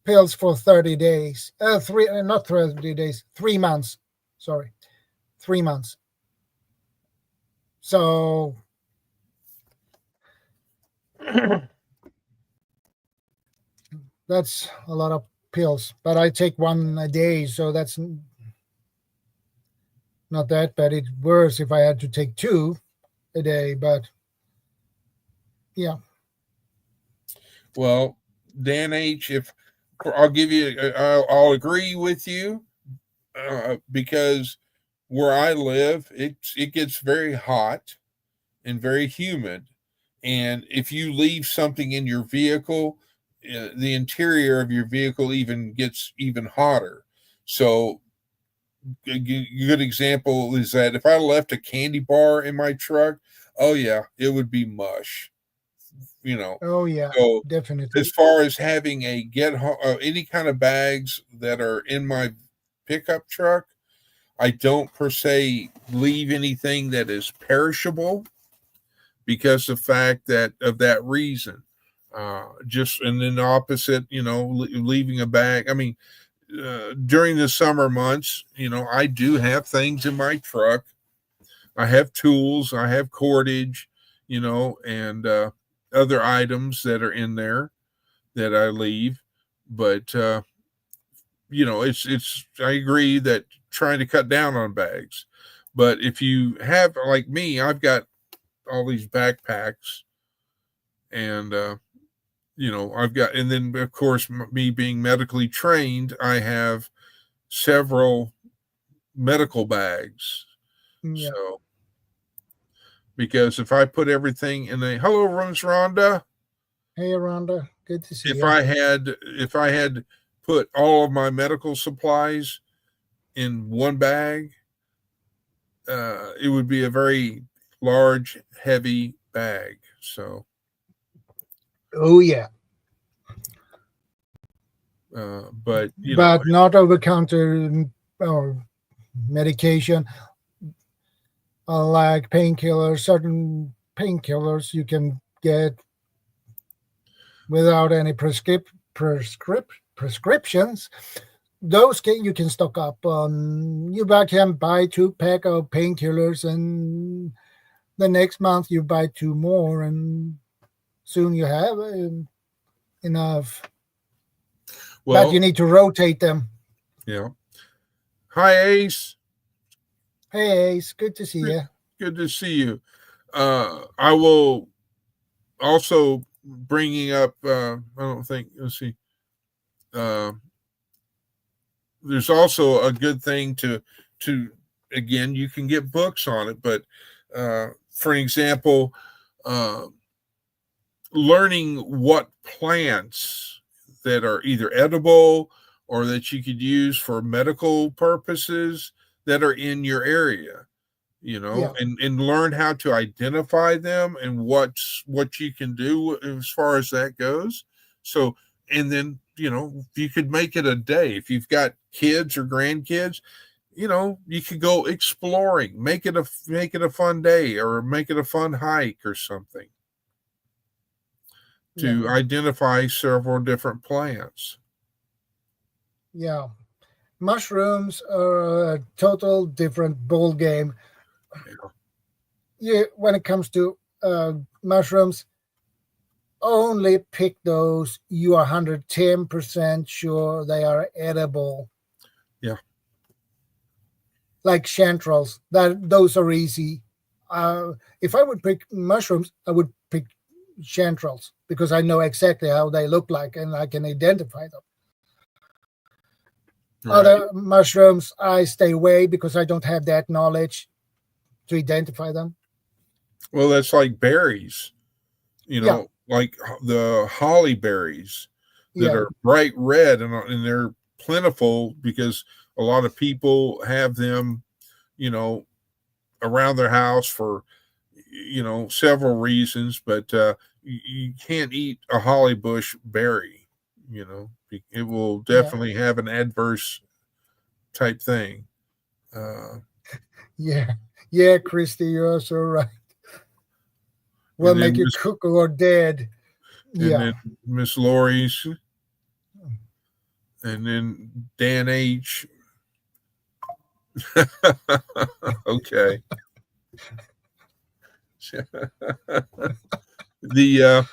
Speaker 2: pills for 30 days. Not 30 days, 3 months. Sorry, 3 months. So that's a lot of pills, but I take one a day, so that's not that bad. It's worse if I had to take 2 a day, but yeah.
Speaker 1: Well, Dan H, if I'll give you. I'll agree with you because where I live, it gets very hot and very humid, and if you leave something in your vehicle, the interior of your vehicle even gets even hotter. So a good example is that if I left a candy bar in my truck, oh yeah, it would be mush. You know,
Speaker 2: Oh yeah,
Speaker 1: so
Speaker 2: definitely.
Speaker 1: as far as having a any kind of bags that are in my pickup truck, I don't per se leave anything that is perishable because the fact that of that reason. Just and then the opposite, leaving a bag. I mean, during the summer months, I do have things in my truck. I have tools, I have cordage, and other items that are in there that I leave. But it's. I agree that trying to cut down on bags. But if you have like me, I've got all these backpacks, and I've got, and then of course me being medically trained, I have several medical bags.
Speaker 2: Yeah.
Speaker 1: So because if I put everything in a hello rooms Rhonda,
Speaker 2: Hey, Rhonda. Good to see
Speaker 1: if
Speaker 2: you.
Speaker 1: I had put all of my medical supplies in one bag, it would be a very large, heavy bag. So,
Speaker 2: Oh yeah,
Speaker 1: but
Speaker 2: but not over counter or medication like painkillers. Certain painkillers you can get without any prescriptions. Those you can stock up on. You can buy 2 pack of painkillers, and the next month you buy 2 more, and soon you have enough. But
Speaker 1: well,
Speaker 2: you need to rotate them.
Speaker 1: yeah. Hi, Ace.
Speaker 2: Hey, Ace, good to see you.
Speaker 1: Good to see you. I will also bringing up. I don't think. Let's see. Uh, there's also a good thing to again. You can get books on it, but for example, uh, learning what plants that are either edible or that you could use for medical purposes that are in your area,
Speaker 2: Yeah,
Speaker 1: and learn how to identify them and what you can do as far as that goes. So, and then, you could make it a day. If you've got kids or grandkids, you could go exploring, make it a fun day or make it a fun hike or something
Speaker 2: yeah,
Speaker 1: to identify several different plants.
Speaker 2: yeah. Mushrooms are a total different ball game.
Speaker 1: Yeah.
Speaker 2: Yeah, when it comes to mushrooms, only pick those you are 110% sure they are edible.
Speaker 1: Yeah.
Speaker 2: Like chanterelles, those are easy. If I would pick mushrooms, I would pick chanterelles because I know exactly how they look like and I can identify them.
Speaker 1: Right.
Speaker 2: Other mushrooms, I stay away because I don't have that knowledge to identify them.
Speaker 1: Well, that's like berries,
Speaker 2: Yeah,
Speaker 1: like the holly berries that
Speaker 2: yeah,
Speaker 1: are bright red, and they're plentiful because a lot of people have them, you know, around their house for, several reasons, but you can't eat a holly bush berry, it will
Speaker 2: yeah,
Speaker 1: definitely have an adverse type thing. Uh,
Speaker 2: yeah, yeah, Christy, you're so right. Will
Speaker 1: and
Speaker 2: make
Speaker 1: then
Speaker 2: you cook or dead.
Speaker 1: and
Speaker 2: Yeah,
Speaker 1: then Miss Lori's, and then Dan H. Okay. The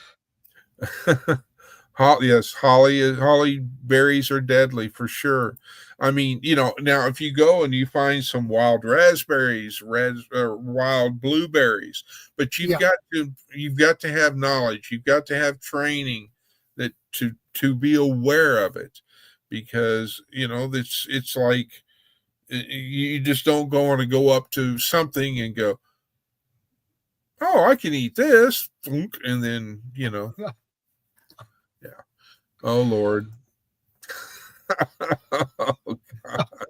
Speaker 1: holly berries are deadly for sure. I mean, now if you go and you find some wild raspberries, wild blueberries, but
Speaker 2: yeah,
Speaker 1: you've got to have knowledge, you've got to have training that to be aware of it, because it's like you just don't want to go up to something and go, oh, I can eat this, and then yeah. Oh Lord. Oh God.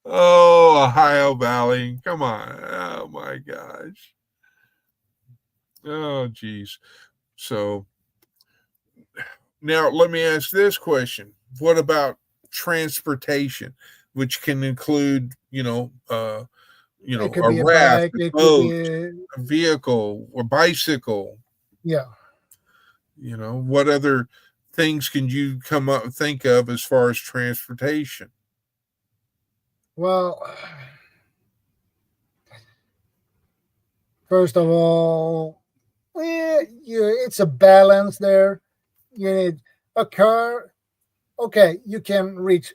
Speaker 1: Oh, Ohio Valley, come on. Oh my gosh. Oh geez. So now let me ask this question: what about transportation, which can include
Speaker 2: It could
Speaker 1: a
Speaker 2: be a
Speaker 1: raft,
Speaker 2: bike.
Speaker 1: a
Speaker 2: It could
Speaker 1: boat,
Speaker 2: be
Speaker 1: a vehicle, a bicycle?
Speaker 2: yeah.
Speaker 1: What other things can you think of as far as transportation?
Speaker 2: Well, first of all, it's a balance there. You need a car. Okay, you can reach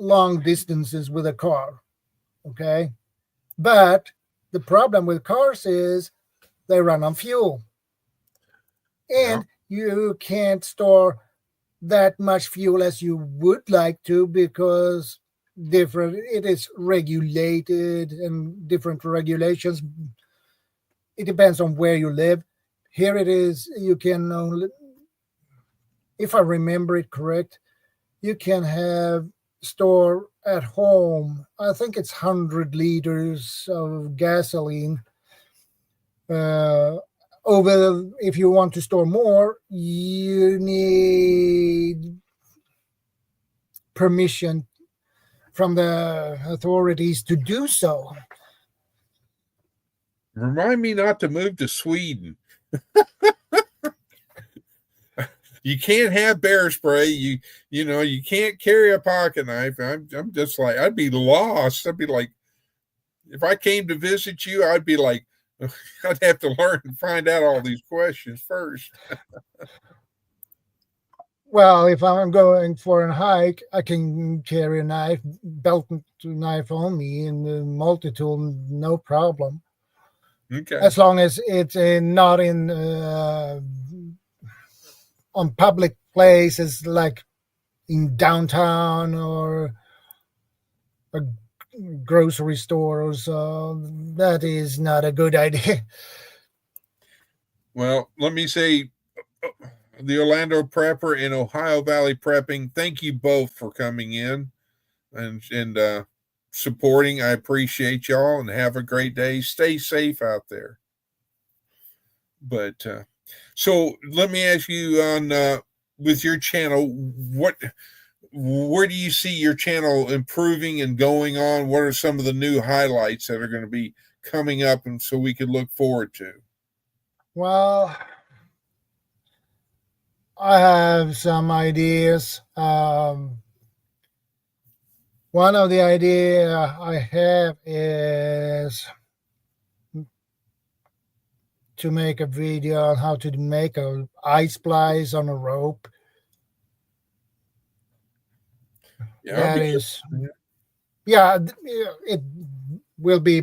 Speaker 2: long distances with a car. Okay, but the problem with cars is they run on fuel,
Speaker 1: Yeah.
Speaker 2: and you can't store that much fuel as you would like to, because different it is regulated, and different regulations. It depends on where you live. Here it is, you can only, if I remember it correct, you can have store at home, I think it's 100 liters of gasoline. uh, Over, if you want to store more, you need permission from the authorities to do so.
Speaker 1: Remind me not to move to Sweden. You can't have bear spray. You can't carry a pocket knife. I'm just like, I'd be lost. I'd be like, if I came to visit you, I'd be like, I'd have to learn and find out all these questions first.
Speaker 2: Well, if I'm going for a hike, I can carry a knife, belt knife on me, and a multi-tool, no problem.
Speaker 1: Okay.
Speaker 2: As long as it's not in on public places like in downtown or a grocery store or so. That is not a good idea.
Speaker 1: Well, let me say, the Orlando Prepper and Ohio Valley Prepping, thank you both for coming in and supporting. I appreciate y'all, and have a great day. Stay safe out there. But so let me ask you on with your channel, where do you see your channel improving and going on? What are some of the new highlights that are going to be coming up, and so we could look forward to?
Speaker 2: Well, I have some ideas. One of the idea I have is to make a video on how to make a ice splice on a rope.
Speaker 1: Yeah,
Speaker 2: That is, yeah, it will be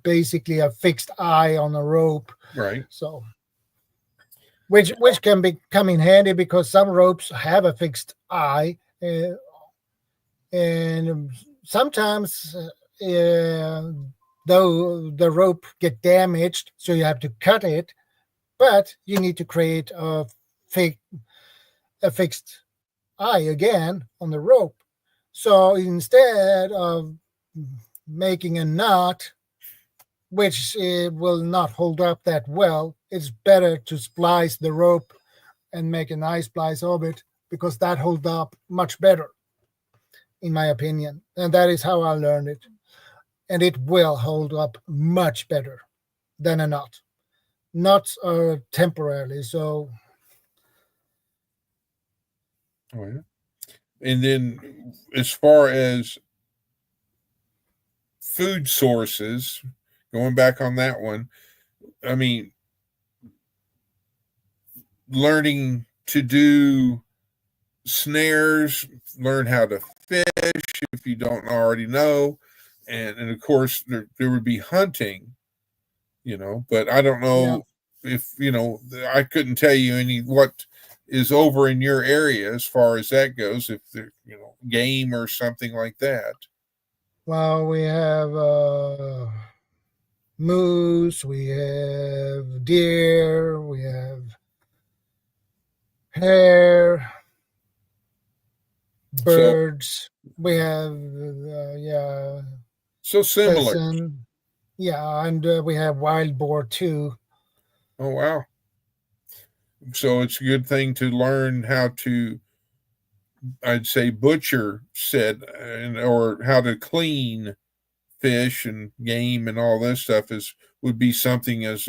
Speaker 2: basically a fixed eye on a rope.
Speaker 1: right.
Speaker 2: So, which can come in handy, because some ropes have a fixed eye, and sometimes though the rope get damaged, so you have to cut it, but you need to create fake a fixed eye again on the rope. So instead of making a knot, which will not hold up that well, it's better to splice the rope and make an eye splice of it, because that holds up much better, in my opinion. And that is how I learned it. And it will hold up much better than a knot. Knots are temporarily, so.
Speaker 1: Oh, yeah. And then, as far as food sources, going back on that one, I mean, learning to do snares, learn how to fish if you don't already know, and of course there would be hunting, but I don't
Speaker 2: Yeah.
Speaker 1: know if I couldn't tell you any what is over in your area as far as that goes. If there, game or something like that.
Speaker 2: Well, we have moose, we have deer, we have hare,
Speaker 1: So
Speaker 2: birds. We have yeah,
Speaker 1: so similar.
Speaker 2: pheasant. Yeah, and we have wild boar too.
Speaker 1: Oh wow. So it's a good thing to learn how to, I'd say, butcher said, or how to clean fish and game and all this stuff is would be something as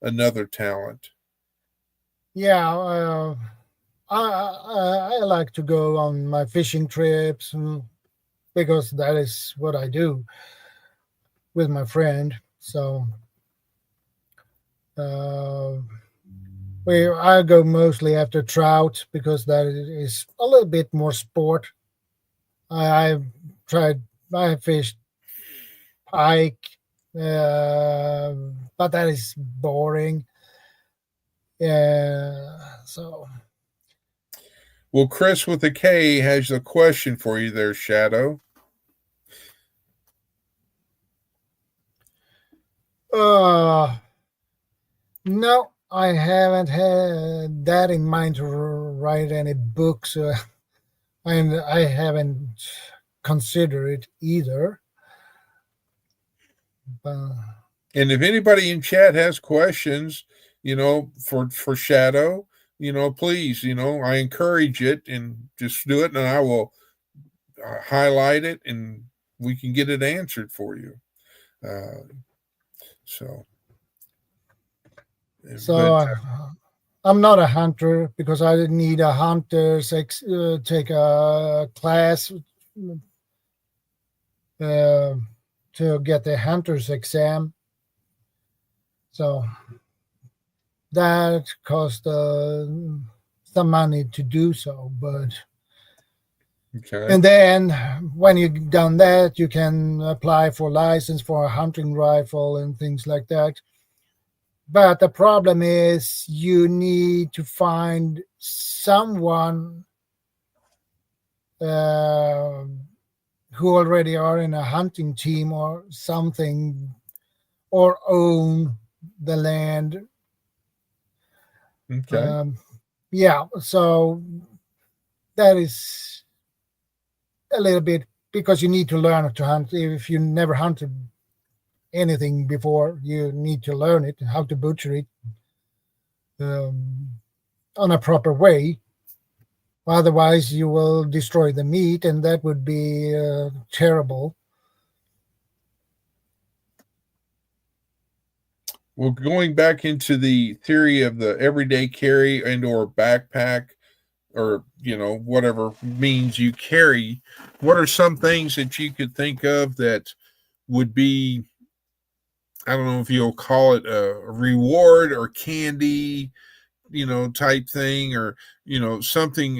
Speaker 1: another talent.
Speaker 2: Yeah, I like to go on my fishing trips because that is what I do with my friend. So uh, I go mostly after trout because that is a little bit more sport. I've tried. I have fished pike, uh, but that is boring. Yeah. So,
Speaker 1: Well, Chris with a K has a question for you there, Shadow.
Speaker 2: uh, no, I haven't had that in mind to write any books, and I haven't considered it either. Uh,
Speaker 1: And if anybody in chat has questions, for Shadow, please, I encourage it and just do it, and I will highlight it, and we can get it answered for you. Uh, so,
Speaker 2: so
Speaker 1: but
Speaker 2: I'm not a hunter because I need a take a class uh, to get the hunter's exam. So that cost some money to do so. But
Speaker 1: okay,
Speaker 2: and then when you've done that, you can apply for license for a hunting rifle and things like that. But the problem is you need to find someone uh, who already are in a hunting team or something or own the land.
Speaker 1: okay.
Speaker 2: Um, yeah, so that is a little bit because you need to learn to hunt. If you never hunted anything before, you need to learn it, how to butcher it um, on a proper way. Otherwise, you will destroy the meat, and that would be terrible.
Speaker 1: Well, going back into the theory of the everyday carry and or backpack, or whatever means you carry, what are some things that you could think of that would be, I don't know if you'll call it a reward or candy, type thing, or something,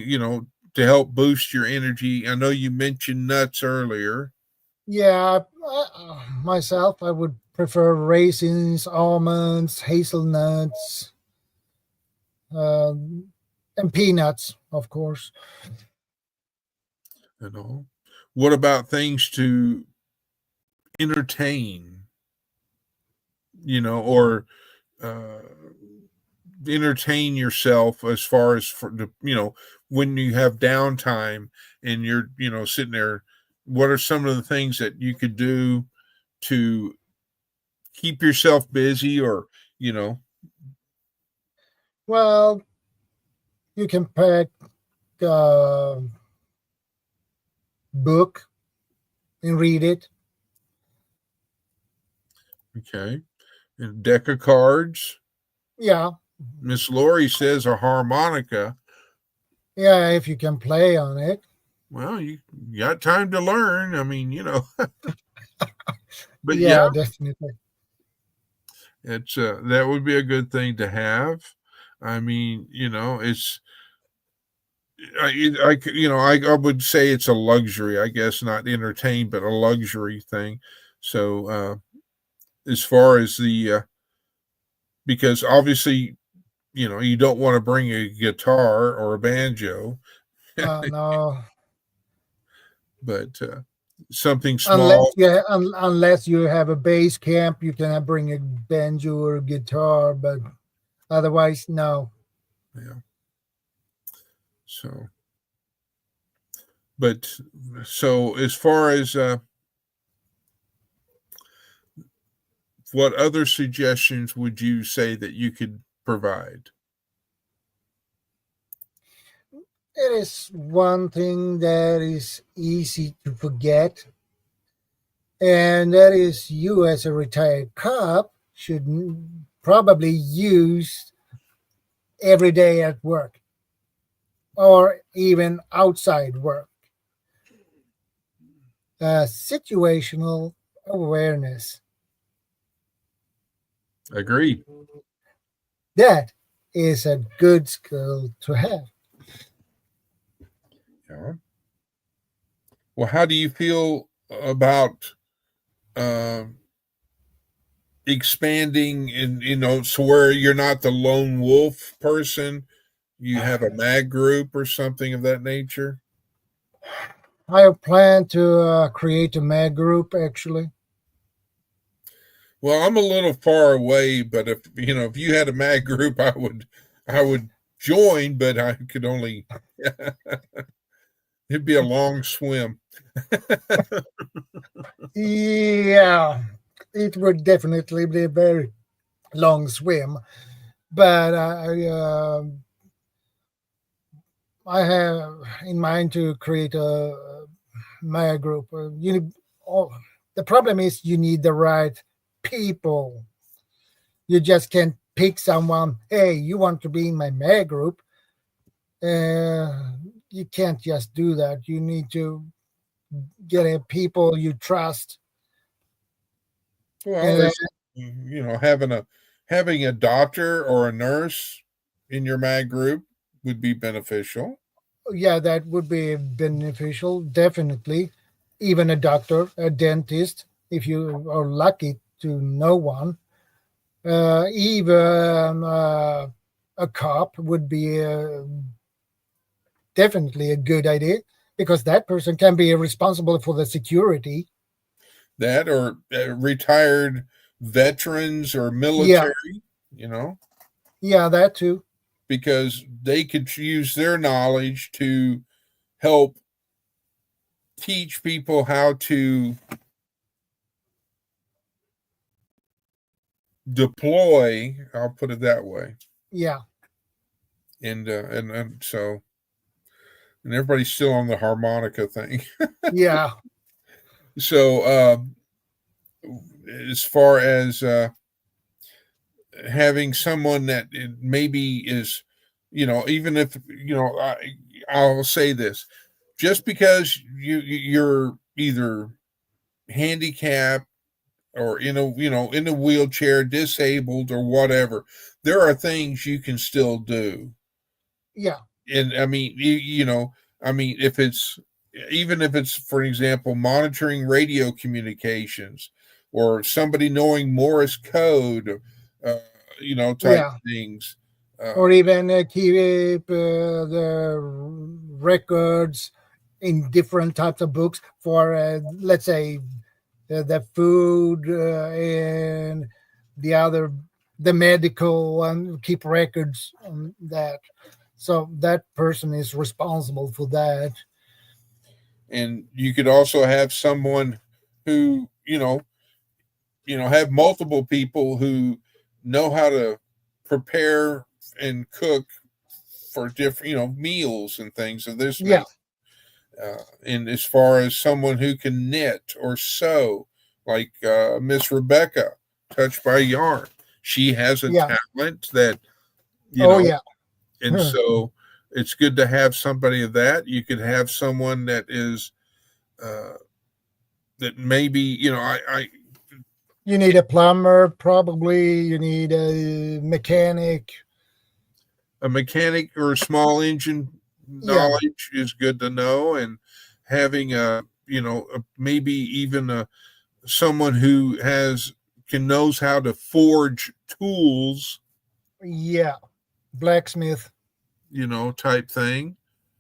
Speaker 1: to help boost your energy? I know you mentioned nuts earlier.
Speaker 2: Yeah, myself, I would prefer raisins, almonds, hazelnuts, and peanuts, of course.
Speaker 1: What about things to entertain, or uh, entertain yourself, as far as for the, when you have downtime and you're sitting there, what are some of the things that you could do to keep yourself busy, or you know
Speaker 2: Well, you can pick a book and read it.
Speaker 1: okay, a deck of cards.
Speaker 2: Yeah,
Speaker 1: Miss Lori says a harmonica.
Speaker 2: yeah, if you can play on it.
Speaker 1: Well, you got time to learn, I mean, but yeah,
Speaker 2: Yeah, definitely.
Speaker 1: it's that would be a good thing to have. I mean, it's I would say it's a luxury, I guess, not entertain, but a luxury thing. So as far as the because obviously, you don't want to bring a guitar or a banjo,
Speaker 2: No,
Speaker 1: but something
Speaker 2: unless
Speaker 1: small.
Speaker 2: unless you have a base camp, you can bring a banjo or a guitar, but otherwise, no.
Speaker 1: Yeah. So, but so as far as what other suggestions would you say that you could provide?
Speaker 2: It is one thing that is easy to forget, and that is you as a retired cop should probably use every day at work or even outside work. Situational awareness.
Speaker 1: Agreed.
Speaker 2: That is a good skill to have.
Speaker 1: Yeah. Well, how do you feel about uh, expanding and so where you're not the lone wolf person, you have a mag group or something of that nature?
Speaker 2: I have planned to create a mag group actually.
Speaker 1: Well, I'm a little far away, but if you had a mag group, I would join, but I could only it'd be a long swim.
Speaker 2: Yeah, it would definitely be a very long swim, but I have in mind to create a mag group. Oh, the problem is you need the right people. You just can't pick someone. Hey, you want to be in my mag group? You can't just do that. You need to get a people you trust.
Speaker 1: Well,
Speaker 2: And
Speaker 1: there's having a doctor or a nurse in your mag group would be beneficial.
Speaker 2: yeah, that would be beneficial, definitely. Even a doctor, a dentist, if you are lucky to know one. Even a cop would be definitely a good idea because that person can be responsible for the security.
Speaker 1: That or retired veterans or
Speaker 2: Yeah,
Speaker 1: military, you know,
Speaker 2: yeah, that too.
Speaker 1: because they could use their knowledge to help teach people how to deploy. I'll put it that way.
Speaker 2: Yeah,
Speaker 1: And so and everybody's still on the harmonica thing.
Speaker 2: yeah,
Speaker 1: So as far as having someone that maybe is, even if I'll say this, just because you're either handicapped or in a wheelchair, disabled or whatever, there are things you can still do.
Speaker 2: yeah,
Speaker 1: And I mean, I mean, if it's even if it's, for example, monitoring radio communications or somebody knowing Morse code, uh, type
Speaker 2: yeah.
Speaker 1: things.
Speaker 2: Or even keep the records in different types of books for, let's say, the food and the other, the medical, and keep records on that. So that person is responsible for that.
Speaker 1: And you could also have someone who, have multiple people who know how to prepare and cook for different, meals and things of this
Speaker 2: Yeah,
Speaker 1: nature. And as far as someone who can knit or sew, like Miss Rebecca, Touched by Yarn, she has a
Speaker 2: yeah.
Speaker 1: talent that, you
Speaker 2: Oh,
Speaker 1: know,
Speaker 2: yeah.
Speaker 1: and so it's good to have somebody of that. You could have someone that is, uh, that maybe,
Speaker 2: You need a plumber, probably. You need a mechanic.
Speaker 1: a mechanic or a small engine
Speaker 2: Yeah,
Speaker 1: knowledge is good to know. And having maybe even someone who knows how to forge tools,
Speaker 2: Yeah, blacksmith.
Speaker 1: Type thing,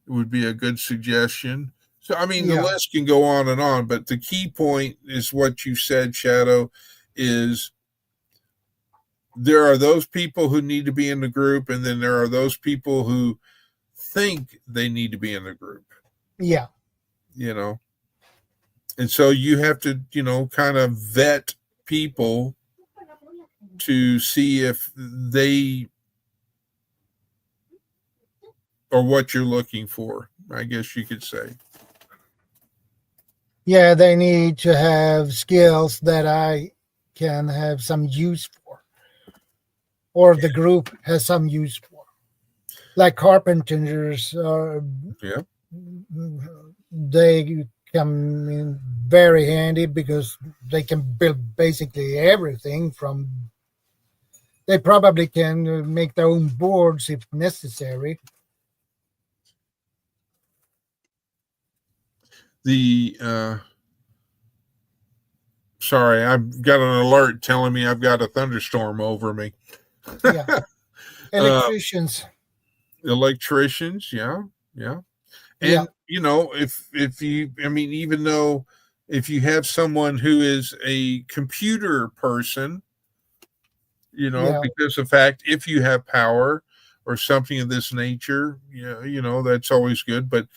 Speaker 1: would be a good suggestion. So, I mean, the
Speaker 2: Yeah,
Speaker 1: list can go on and on, but the key point is what you said, Shadow, is there are those people who need to be in the group, and then there are those people who think they need to be in the group,
Speaker 2: yeah,
Speaker 1: and so you have to, kind of vet people to see if they are what you're looking for, I guess you could say.
Speaker 2: yeah. They need to have skills that I can have some use for, or the group has some use for. Like carpenters,
Speaker 1: Yeah.
Speaker 2: they come in very handy because they can build basically everything from. They probably can make their own boards if necessary.
Speaker 1: Sorry, I've got an alert telling me I've got a thunderstorm over me.
Speaker 2: Yeah,
Speaker 1: uh,
Speaker 2: electricians.
Speaker 1: Electricians, yeah.
Speaker 2: Yeah,
Speaker 1: And if you, I mean, even though if you have someone who is a computer person,
Speaker 2: yeah,
Speaker 1: because of fact, if you have power or something of this nature, that's always good. But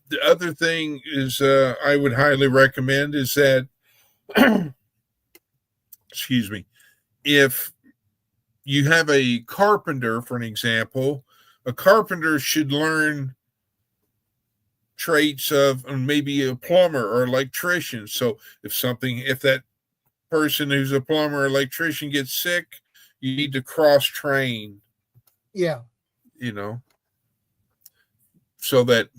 Speaker 1: the other thing is, I would highly recommend is that, excuse me, if you have a carpenter, for an example, a carpenter should learn traits of maybe a plumber or electrician. So if that person who's a plumber or electrician gets sick, you need to cross train,
Speaker 2: yeah,
Speaker 1: so that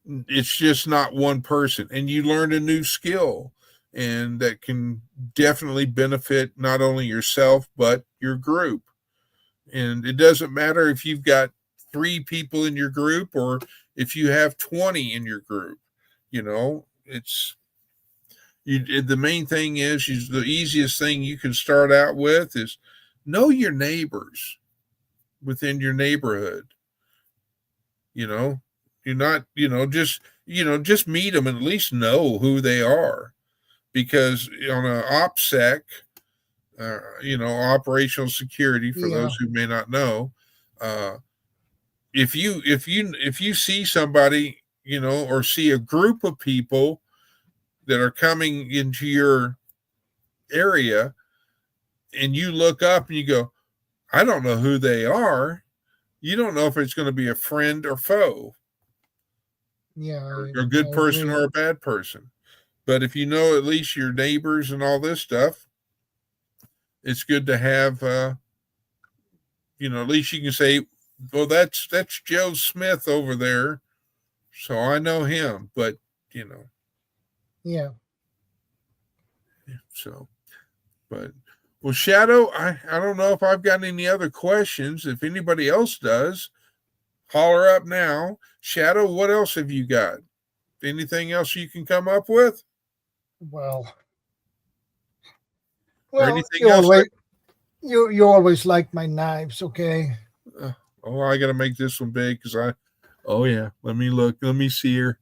Speaker 1: it's just not one person and you learn a new skill, and that can definitely benefit not only yourself but your group. And it doesn't matter if you've got 3 people in your group or if you have 20 in your group. It's the main thing is the easiest thing you can start out with is know your neighbors within your neighborhood. You're not, just meet them and at least know who they are, because on a OPSEC, operational security, for
Speaker 2: yeah,
Speaker 1: those who may not know, if you see somebody, or see a group of people that are coming into your area, and you look up and you go, I don't know who they are. You don't know if it's going to be a friend or foe,
Speaker 2: yeah.
Speaker 1: or
Speaker 2: I,
Speaker 1: a good
Speaker 2: I
Speaker 1: person
Speaker 2: agree.
Speaker 1: or a bad person. But if you know at least your neighbors and all this stuff, it's good to have, at least you can say, well, that's Joe Smith over there, so I know him. But,
Speaker 2: Yeah.
Speaker 1: so, but, well, Shadow, I don't know if I've got any other questions. If anybody else does, holler up now. Shadow, what else have you got? Anything else you can come up with?
Speaker 2: Well,
Speaker 1: Or
Speaker 2: well.
Speaker 1: anything
Speaker 2: You
Speaker 1: else?
Speaker 2: always you always like my knives, okay?
Speaker 1: I got to make this one big because oh, yeah. Let me look. Let me see here.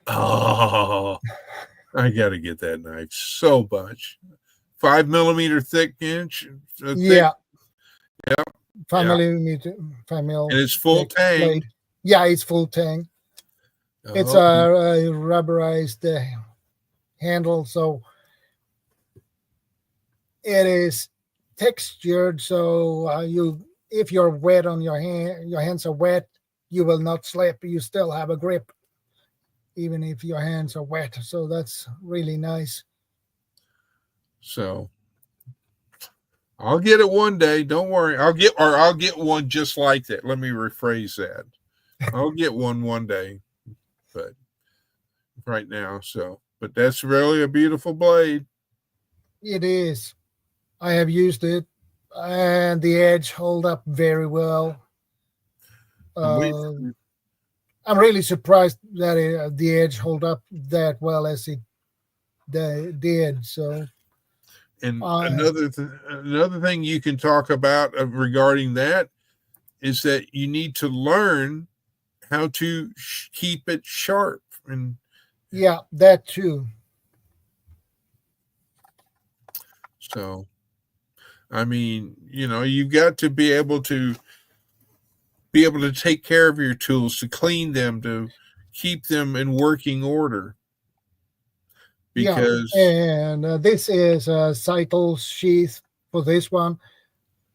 Speaker 1: Oh, I got to get that knife so much. 5 millimeter thick inch, thick.
Speaker 2: Yeah,
Speaker 1: Yeah. Yeah.
Speaker 2: family 5 mil
Speaker 1: And it's full
Speaker 2: thick
Speaker 1: tang.
Speaker 2: blade. Yeah, it's full tang. It's
Speaker 1: Oh,
Speaker 2: a rubberized handle, so it is textured. So if you're wet on your hands are wet, you will not slip. You still have a grip, even if your hands are wet. So that's really nice.
Speaker 1: so I'll get it one day. Don't worry. I'll get one just like that. Let me rephrase that. I'll get one day, but right now, but that's really a beautiful blade.
Speaker 2: It is. I have used it, and the edge hold up very well.
Speaker 1: And we
Speaker 2: I'm really surprised that the edge hold up that well as it did. So
Speaker 1: And
Speaker 2: Uh,
Speaker 1: another thing you can talk about regarding that is that you need to learn how to keep it sharp. And
Speaker 2: yeah, that too.
Speaker 1: so, I mean, you've got to be able to take care of your tools, to clean them, to keep them in working order.
Speaker 2: Yeah,
Speaker 1: Because
Speaker 2: and this is a cycle sheath for this one.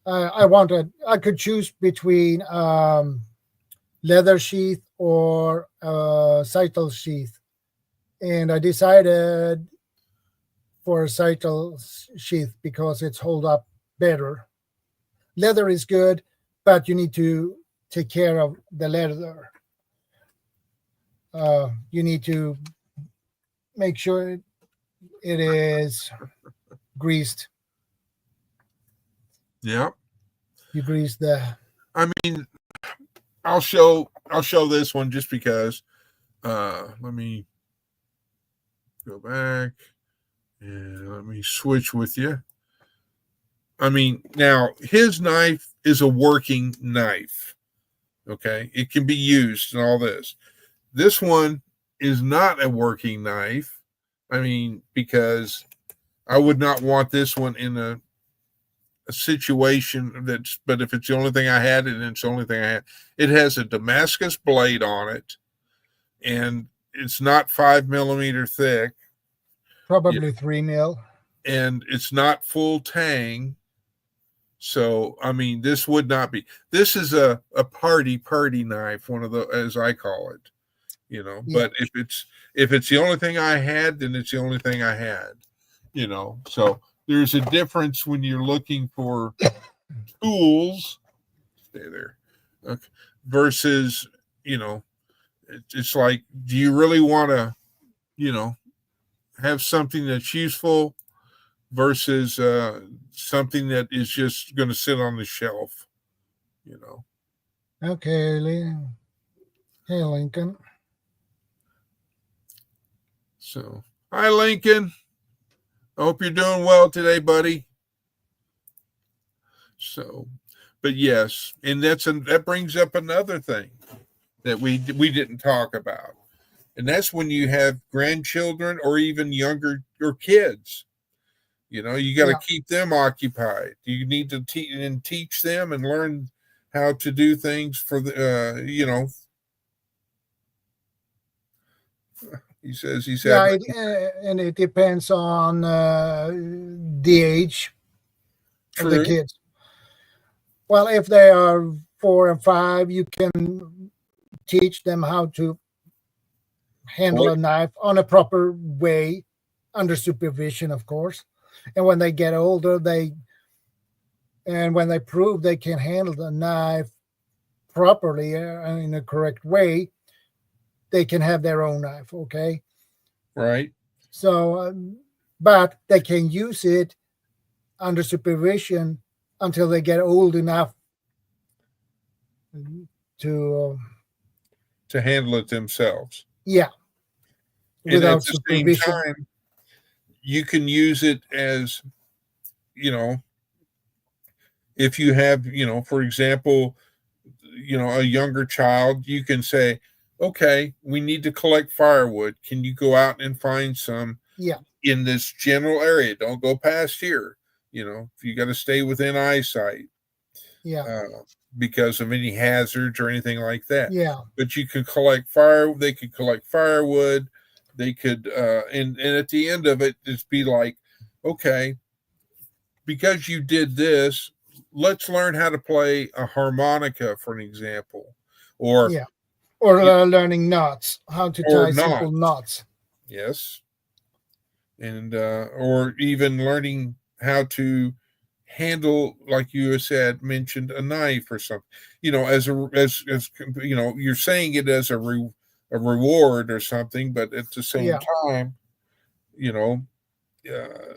Speaker 2: I could choose between leather sheath or cycle sheath, and I decided for a cycle sheath because it's hold up better. Leather is good, but you need to take care of the leather. You need to make sure it is greased.
Speaker 1: yeah,
Speaker 2: You grease the.
Speaker 1: I mean, I'll show this one just because. Let me go back and let me switch with you. I mean, now his knife is a working knife. Okay, it can be used and all this. This one is not a working knife. I mean, because I would not want this one in a situation that's, but if it's the only thing I had and it's the only thing I had, it has a Damascus blade on it, and it's not 5 millimeter thick.
Speaker 2: Probably 3 mil.
Speaker 1: And it's not full tang. So, I mean, this would not be, this is a party knife, one of the, as I call it,
Speaker 2: Yeah,
Speaker 1: but if it's the only thing I had, then it's the only thing I had, so there's a difference when you're looking for tools. Stay there. Okay. Versus, it's like, do you really want to, you know, have something that's useful versus something that is just going to sit on the shelf, you know?
Speaker 2: okay, hey Lincoln.
Speaker 1: So, hi, Lincoln. I hope you're doing well today, buddy. So, but yes, and that brings up another thing that we didn't talk about, and that's when you have grandchildren or even younger or kids. You got to
Speaker 2: Yeah,
Speaker 1: keep them occupied. You need to teach them and learn how to do things for he says he's
Speaker 2: yeah,
Speaker 1: having
Speaker 2: and it depends on the age of the
Speaker 1: true,
Speaker 2: kids. Well, if they are 4 and 5, you can teach them how to handle
Speaker 1: boy,
Speaker 2: a knife on a proper way, under supervision, of course. And when they get older, when they prove they can handle the knife properly in a correct way, they can have their own knife. Okay,
Speaker 1: right,
Speaker 2: so but they can use it under supervision until they get old enough to
Speaker 1: to handle it themselves.
Speaker 2: yeah,
Speaker 1: And at
Speaker 2: without
Speaker 1: the same
Speaker 2: supervision.
Speaker 1: time, you can use it as, you know, if you have, for example, a younger child, you can say, okay, we need to collect firewood. Can you go out and find some
Speaker 2: Yeah,
Speaker 1: in this general area? Don't go past here. If you got to stay within eyesight,
Speaker 2: yeah,
Speaker 1: uh, because of any hazards or anything like that.
Speaker 2: yeah,
Speaker 1: But you could collect fire. They could collect firewood. They could, and at the end of it, just be like, okay, because you did this, let's learn how to play a harmonica, for an example, or
Speaker 2: yeah. Or learning knots, how to
Speaker 1: or
Speaker 2: tie
Speaker 1: not.
Speaker 2: simple knots.
Speaker 1: Yes, and or even learning how to handle, like you said, mentioned, a knife or something. You're saying it as a reward or something, but at the same
Speaker 2: Yeah,
Speaker 1: time, you know, uh,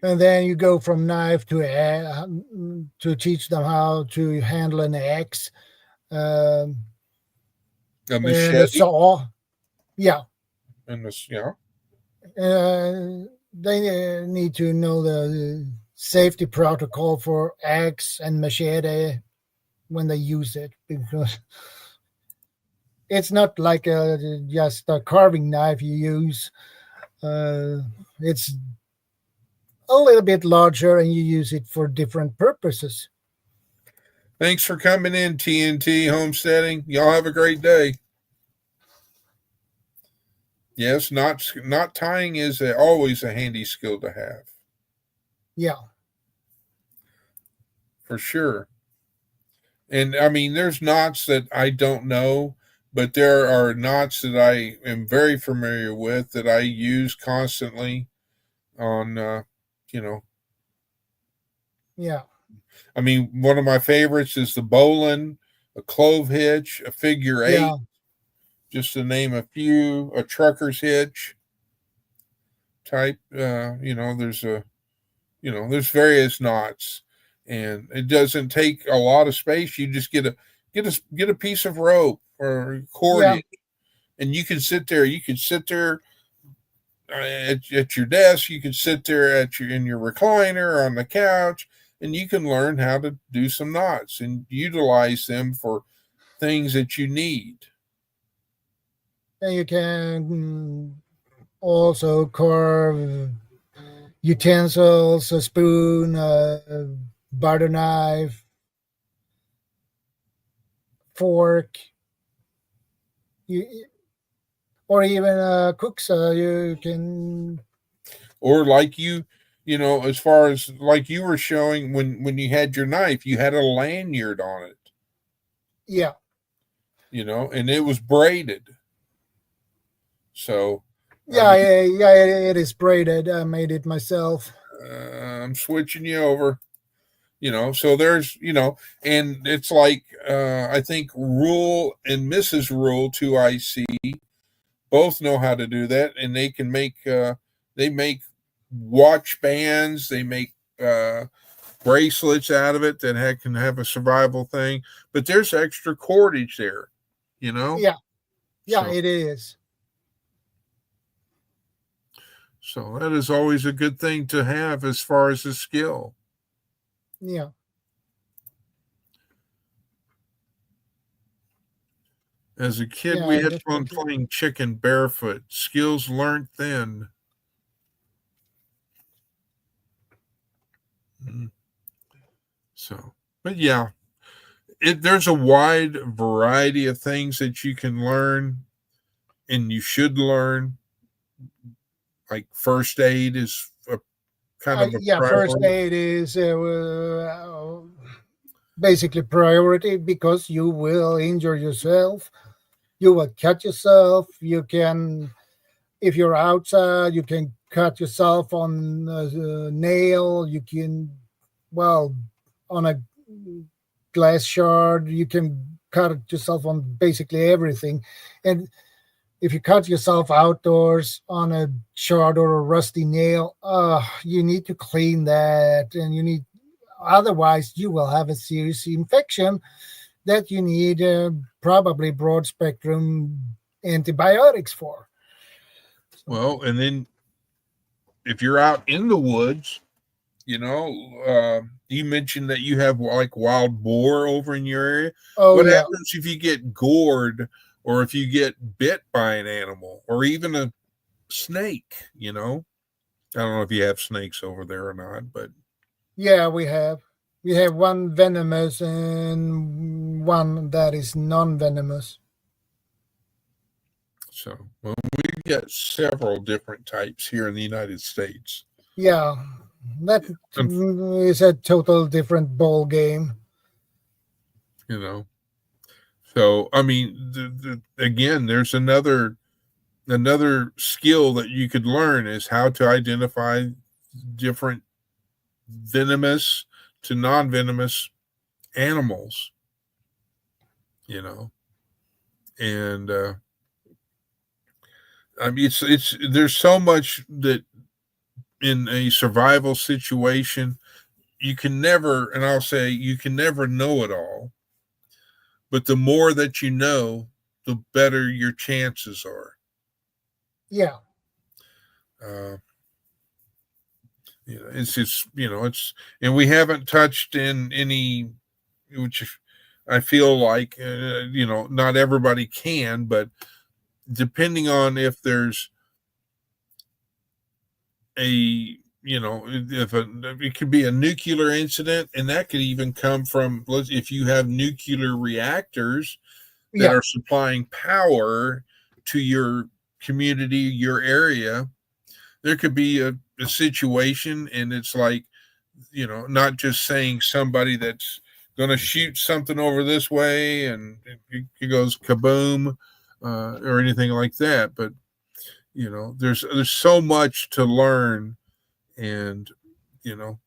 Speaker 2: and then you go from knife to teach them how to handle an axe, um,
Speaker 1: a
Speaker 2: and a
Speaker 1: machete
Speaker 2: saw. Yeah,
Speaker 1: and this,
Speaker 2: uh, they need to know the safety protocol for axe and machete when they use it, because it's not like just a carving knife you use. It's a little bit larger and you use it for different purposes.
Speaker 1: Thanks for coming in, TNT Homesteading. Y'all have a great day. Yes, not tying is always a handy skill to have,
Speaker 2: Yeah,
Speaker 1: for sure. And I mean, there's knots that I don't know, but there are knots that I am very familiar with that I use constantly on, you know,
Speaker 2: yeah,
Speaker 1: I mean, one of my favorites is the bowline, a clove hitch, a figure eight,
Speaker 2: yeah.
Speaker 1: just to name a few, a trucker's hitch type. There's various knots, and it doesn't take a lot of space. You just get a piece of rope or
Speaker 2: Yeah,
Speaker 1: cordage, and you can sit there. You can sit there at your desk. You can sit there in your recliner on the couch, and you can learn how to do some knots and utilize them for things that you need.
Speaker 2: and you can also carve utensils, a spoon, a butter knife, fork, you, or even cooks. You can,
Speaker 1: Or like as far as like you were showing when you had your knife, you had a lanyard on it,
Speaker 2: yeah,
Speaker 1: and it was braided. So, I
Speaker 2: yeah,
Speaker 1: mean,
Speaker 2: yeah, yeah. It is braided. I made it myself.
Speaker 1: I'm switching you over. So there's and it's like I think Rule and Mrs. Rule 2IC both know how to do that, and they make watch bands, they make bracelets out of it that can have a survival thing, but there's extra cordage there, you know.
Speaker 2: Yeah, yeah,
Speaker 1: So
Speaker 2: it is.
Speaker 1: so that is always a good thing to have as far as a skill.
Speaker 2: Yeah,
Speaker 1: As a kid, we
Speaker 2: yeah,
Speaker 1: had fun
Speaker 2: definitely.
Speaker 1: playing chicken barefoot. Skills learned then. Mm. So, but yeah, there's a wide variety of things that you can learn and you should learn. Like first aid is a kind of a
Speaker 2: Yeah, first
Speaker 1: priority.
Speaker 2: aid is basically priority because you will injure yourself. You will cut yourself. You can, if you're outside, you can cut yourself on a nail. You can, well, on a glass shard. You can cut yourself on basically everything. And if you cut yourself outdoors on a shard or a rusty nail, you need to clean that, and you need, otherwise you will have a serious infection that you need probably broad spectrum antibiotics for. So,
Speaker 1: Well, and then if you're out in the woods, you mentioned that you have like wild boar over in your area.
Speaker 2: oh
Speaker 1: What
Speaker 2: yeah,
Speaker 1: happens if you get gored or if you get bit by an animal or even a snake? I don't know if you have snakes over there or not, but
Speaker 2: yeah, we have one venomous and one that is non-venomous.
Speaker 1: so well, we've got several different types here in the United States.
Speaker 2: Yeah, that
Speaker 1: And,
Speaker 2: is a total different ball game.
Speaker 1: you know, so I mean, again, there's another skill that you could learn is how to identify different venomous to non-venomous animals, you know, and I mean, it's there's so much that in a survival situation you can never, and I'll say you can never know it all, but the more that you know, the better your chances are.
Speaker 2: Yeah,
Speaker 1: Uh, It's just, it's, and we haven't touched in any, which I feel like, not everybody can, but depending on if there's a, if it could be a nuclear incident, and that could even come from, if you have nuclear reactors that
Speaker 2: Yeah.
Speaker 1: are supplying power to your community, your area, there could be a situation, and it's like, not just saying somebody that's going to shoot something over this way and it goes kaboom, or anything like that. But there's so much to learn, and you know,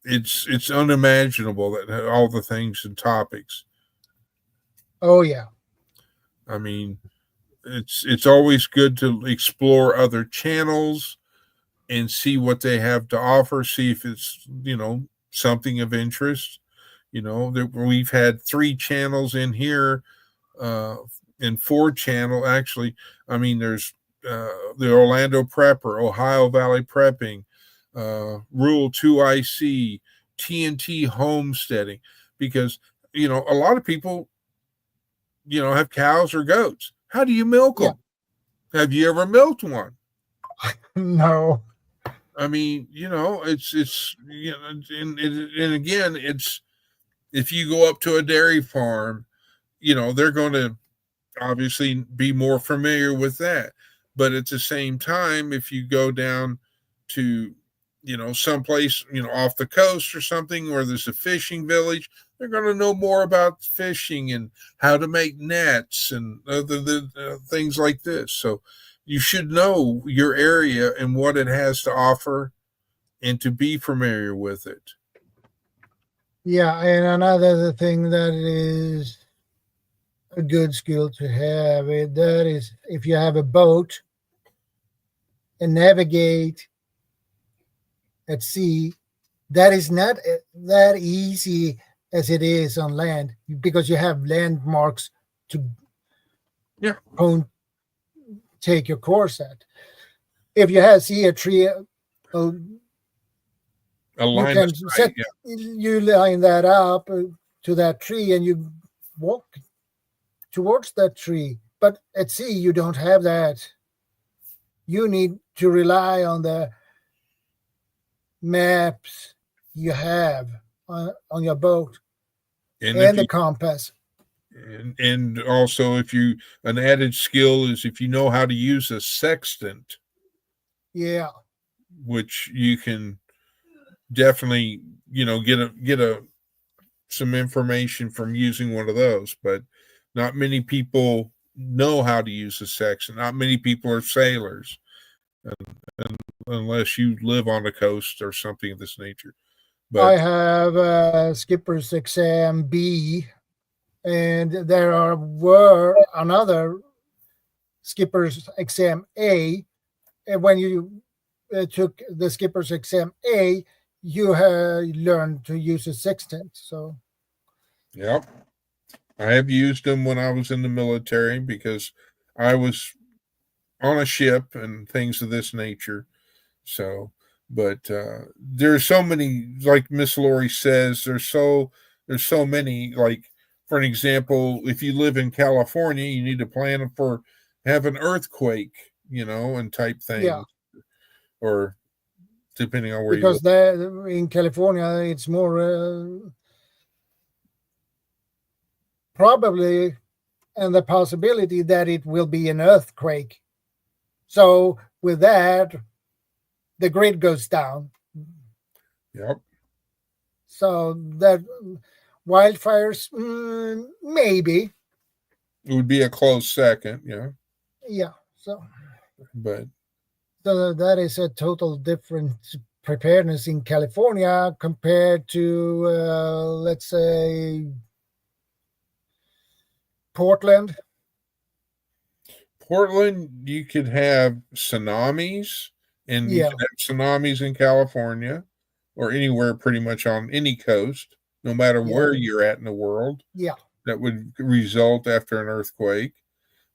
Speaker 1: it's unimaginable that all the things and topics.
Speaker 2: Oh yeah.
Speaker 1: I mean, it's always good to explore other channels and see what they have to offer. See if it's something of interest. That we've had 3 channels in here, uh, and 4 channel actually. I mean, there's the Orlando Prepper, Ohio Valley Prepping, Rural 2IC, TNT Homesteading, because a lot of people have cows or goats. How do you milk
Speaker 2: Yeah.
Speaker 1: them? Have you ever milked one?
Speaker 2: No.
Speaker 1: I mean, it's and again, it's, if you go up to a dairy farm, they're going to obviously be more familiar with that. But at the same time, if you go down to, someplace, off the coast or something where there's a fishing village, they're going to know more about fishing and how to make nets and other things like this. So you should know your area and what it has to offer and to be familiar with it.
Speaker 2: Yeah, and another thing that is a good skill to have, that is if you have a boat and navigate at sea, that is not that easy as it is on land, because you have landmarks to
Speaker 1: Yeah.
Speaker 2: take your course at. If you see a tree,
Speaker 1: A
Speaker 2: you
Speaker 1: line of
Speaker 2: can
Speaker 1: sight.
Speaker 2: set, you line that up to that tree and you walk towards that tree. But at sea, you don't have that. You need to rely on the maps you have on your boat and the compass.
Speaker 1: And also, if you, an added skill is if you know how to use a sextant.
Speaker 2: Yeah.
Speaker 1: Which you can definitely, get some information from using one of those. But not many people know how to use a sextant. Not many people are sailors, and unless you live on the coast or something of this nature.
Speaker 2: I
Speaker 1: But
Speaker 2: have a skipper's exam B, and were another skipper's exam A. And when you took the skipper's exam A, you learned to use a sextant. So,
Speaker 1: yep, I have used them when I was in the military because I was on a ship and things of this nature. So, but there's so many, like Miss Lori says, there's so many. Like, for an example, if you live in California, you need to plan for have an earthquake, and type
Speaker 2: yeah,
Speaker 1: thing, or depending on where you live.
Speaker 2: because there in California, it's more probably and the possibility that it will be an earthquake. So, with that, the grid goes down.
Speaker 1: Yep.
Speaker 2: So that wildfires, maybe.
Speaker 1: It would be a close second,
Speaker 2: Yeah. So
Speaker 1: but
Speaker 2: that is a total different preparedness in California compared to, let's say, Portland.
Speaker 1: Portland, you could have tsunamis, and you
Speaker 2: Yeah.
Speaker 1: could have tsunamis in California or anywhere pretty much on any coast, no matter
Speaker 2: Yeah.
Speaker 1: where you're at in the world.
Speaker 2: Yeah.
Speaker 1: That would result after an earthquake.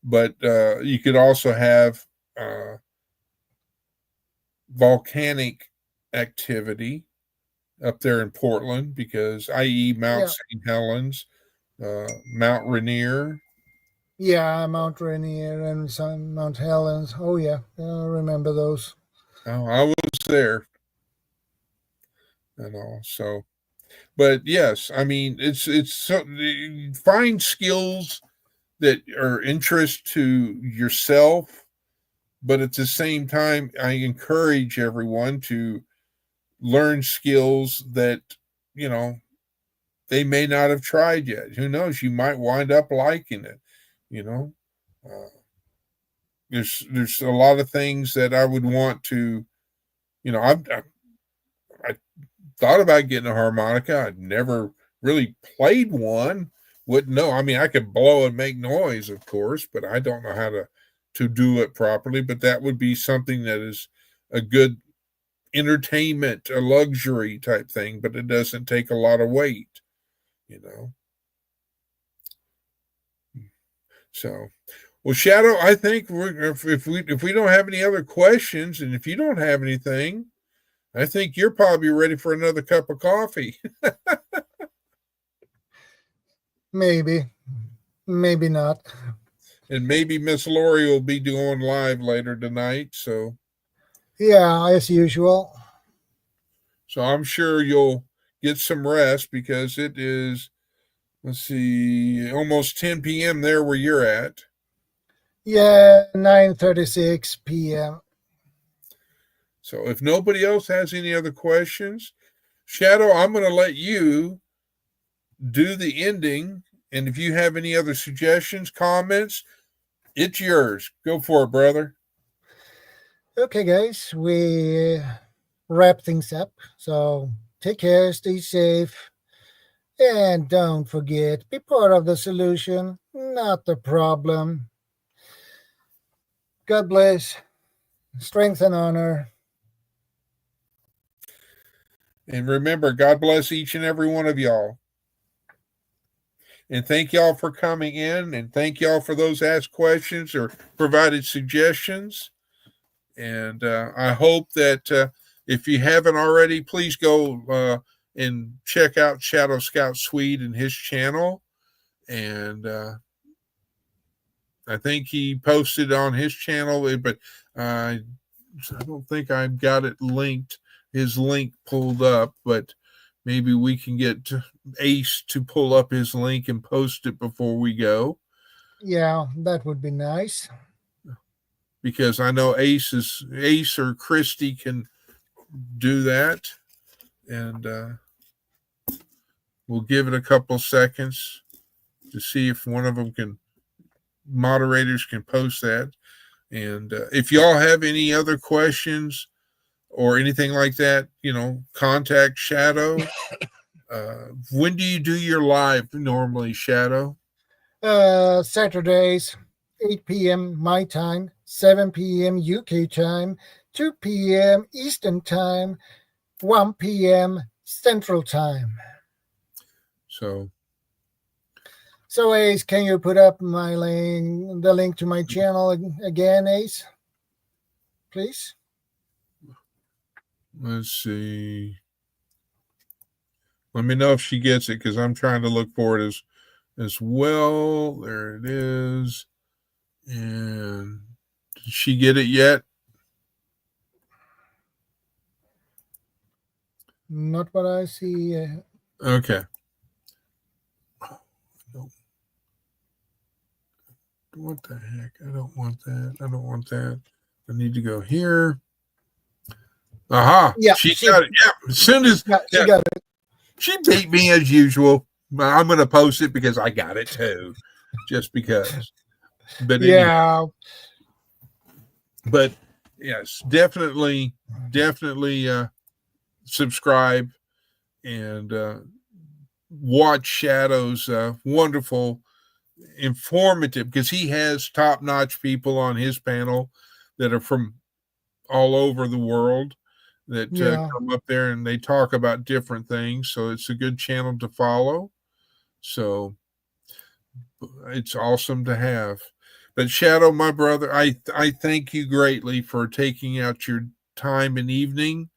Speaker 1: But you could also have volcanic activity up there in Portland, because i.e. Mount
Speaker 2: Yeah,
Speaker 1: St. Helens, Mount Rainier.
Speaker 2: yeah, Mount Rainier and some Mount Helens. Oh yeah, I remember those.
Speaker 1: Oh, I was there and all. So, but yes, I mean, it's so, find skills that are interest to yourself, but at the same time, I encourage everyone to learn skills that, you know, they may not have tried yet. Who knows? You might wind up liking it. You know, uh, there's a lot of things that I would want to. You know, I thought about getting a harmonica. I'd never really played one. Wouldn't know. I mean, I could blow and make noise, of course, but I don't know how to do it properly. But that would be something that is a good entertainment, a luxury type thing. But it doesn't take a lot of weight. You know. So, well, Shadow, I think if we don't have any other questions, and if you don't have anything, I think you're probably ready for another cup of coffee.
Speaker 2: Maybe, maybe not.
Speaker 1: And maybe Miss Lori will be doing live later tonight.
Speaker 2: Yeah, as usual.
Speaker 1: So I'm sure you'll get some rest, because it is, let's see, almost 10 p.m. there where you're at.
Speaker 2: Yeah, 9:36 p.m.
Speaker 1: So if nobody else has any other questions, Shadow, I'm going to let you do the ending. And if you have any other suggestions, comments, it's yours. Go for it, brother.
Speaker 2: Okay, guys, we wrap things up. So take care, stay safe, and don't forget, be part of the solution, not the problem. God bless, strength and honor.
Speaker 1: And remember, God bless each and every one of y'all. And thank y'all for coming in. And thank y'all for those asked questions or provided suggestions. And I hope that if you haven't already, please go and check out Shadow Scout Swede and his channel. And I think he posted on his channel, but I don't think I've got it linked, his link pulled up, but maybe we can get Ace to pull up his link and post it before we go.
Speaker 2: Yeah, that would be nice.
Speaker 1: Because I know Ace or Christy can do that. And we'll give it a couple seconds to see if one of them moderators can post that. And if y'all have any other questions or anything like that, contact Shadow. When do you do your live normally, Shadow?
Speaker 2: Saturdays, 8 p.m. my time, 7 p.m. UK time, 2 p.m. Eastern time, 1 p.m. Central time. So Ace, can you put up the link to my channel again, Ace? Please.
Speaker 1: Let's see. Let me know if she gets it, because I'm trying to look for it as well. There it is. And did she get it yet?
Speaker 2: Not what I see.
Speaker 1: Okay. What the heck? I don't want that. I don't want that. I need to go here. Aha.
Speaker 2: Yeah,
Speaker 1: she got it. Yeah. As soon as
Speaker 2: she got it.
Speaker 1: She beat me as usual. I'm going to post it because I got it too. Just because. But
Speaker 2: yeah.
Speaker 1: But yes, definitely subscribe and watch Shadow's wonderful, informative, because he has top-notch people on his panel that are from all over the world that come up there and they talk about different things. So it's a good channel to follow. So it's awesome to have. But Shadow, my brother, I thank you greatly for taking out your time and evening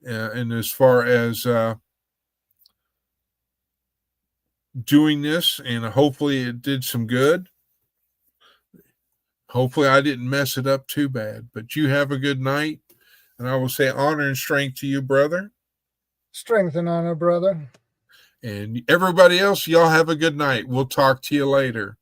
Speaker 1: and as far as doing this, and hopefully it did some good. Hopefully I didn't mess it up too bad, but you have a good night, and I will say honor and strength to you, brother.
Speaker 2: Strength and honor, brother.
Speaker 1: And everybody else, y'all have a good night. We'll talk to you later.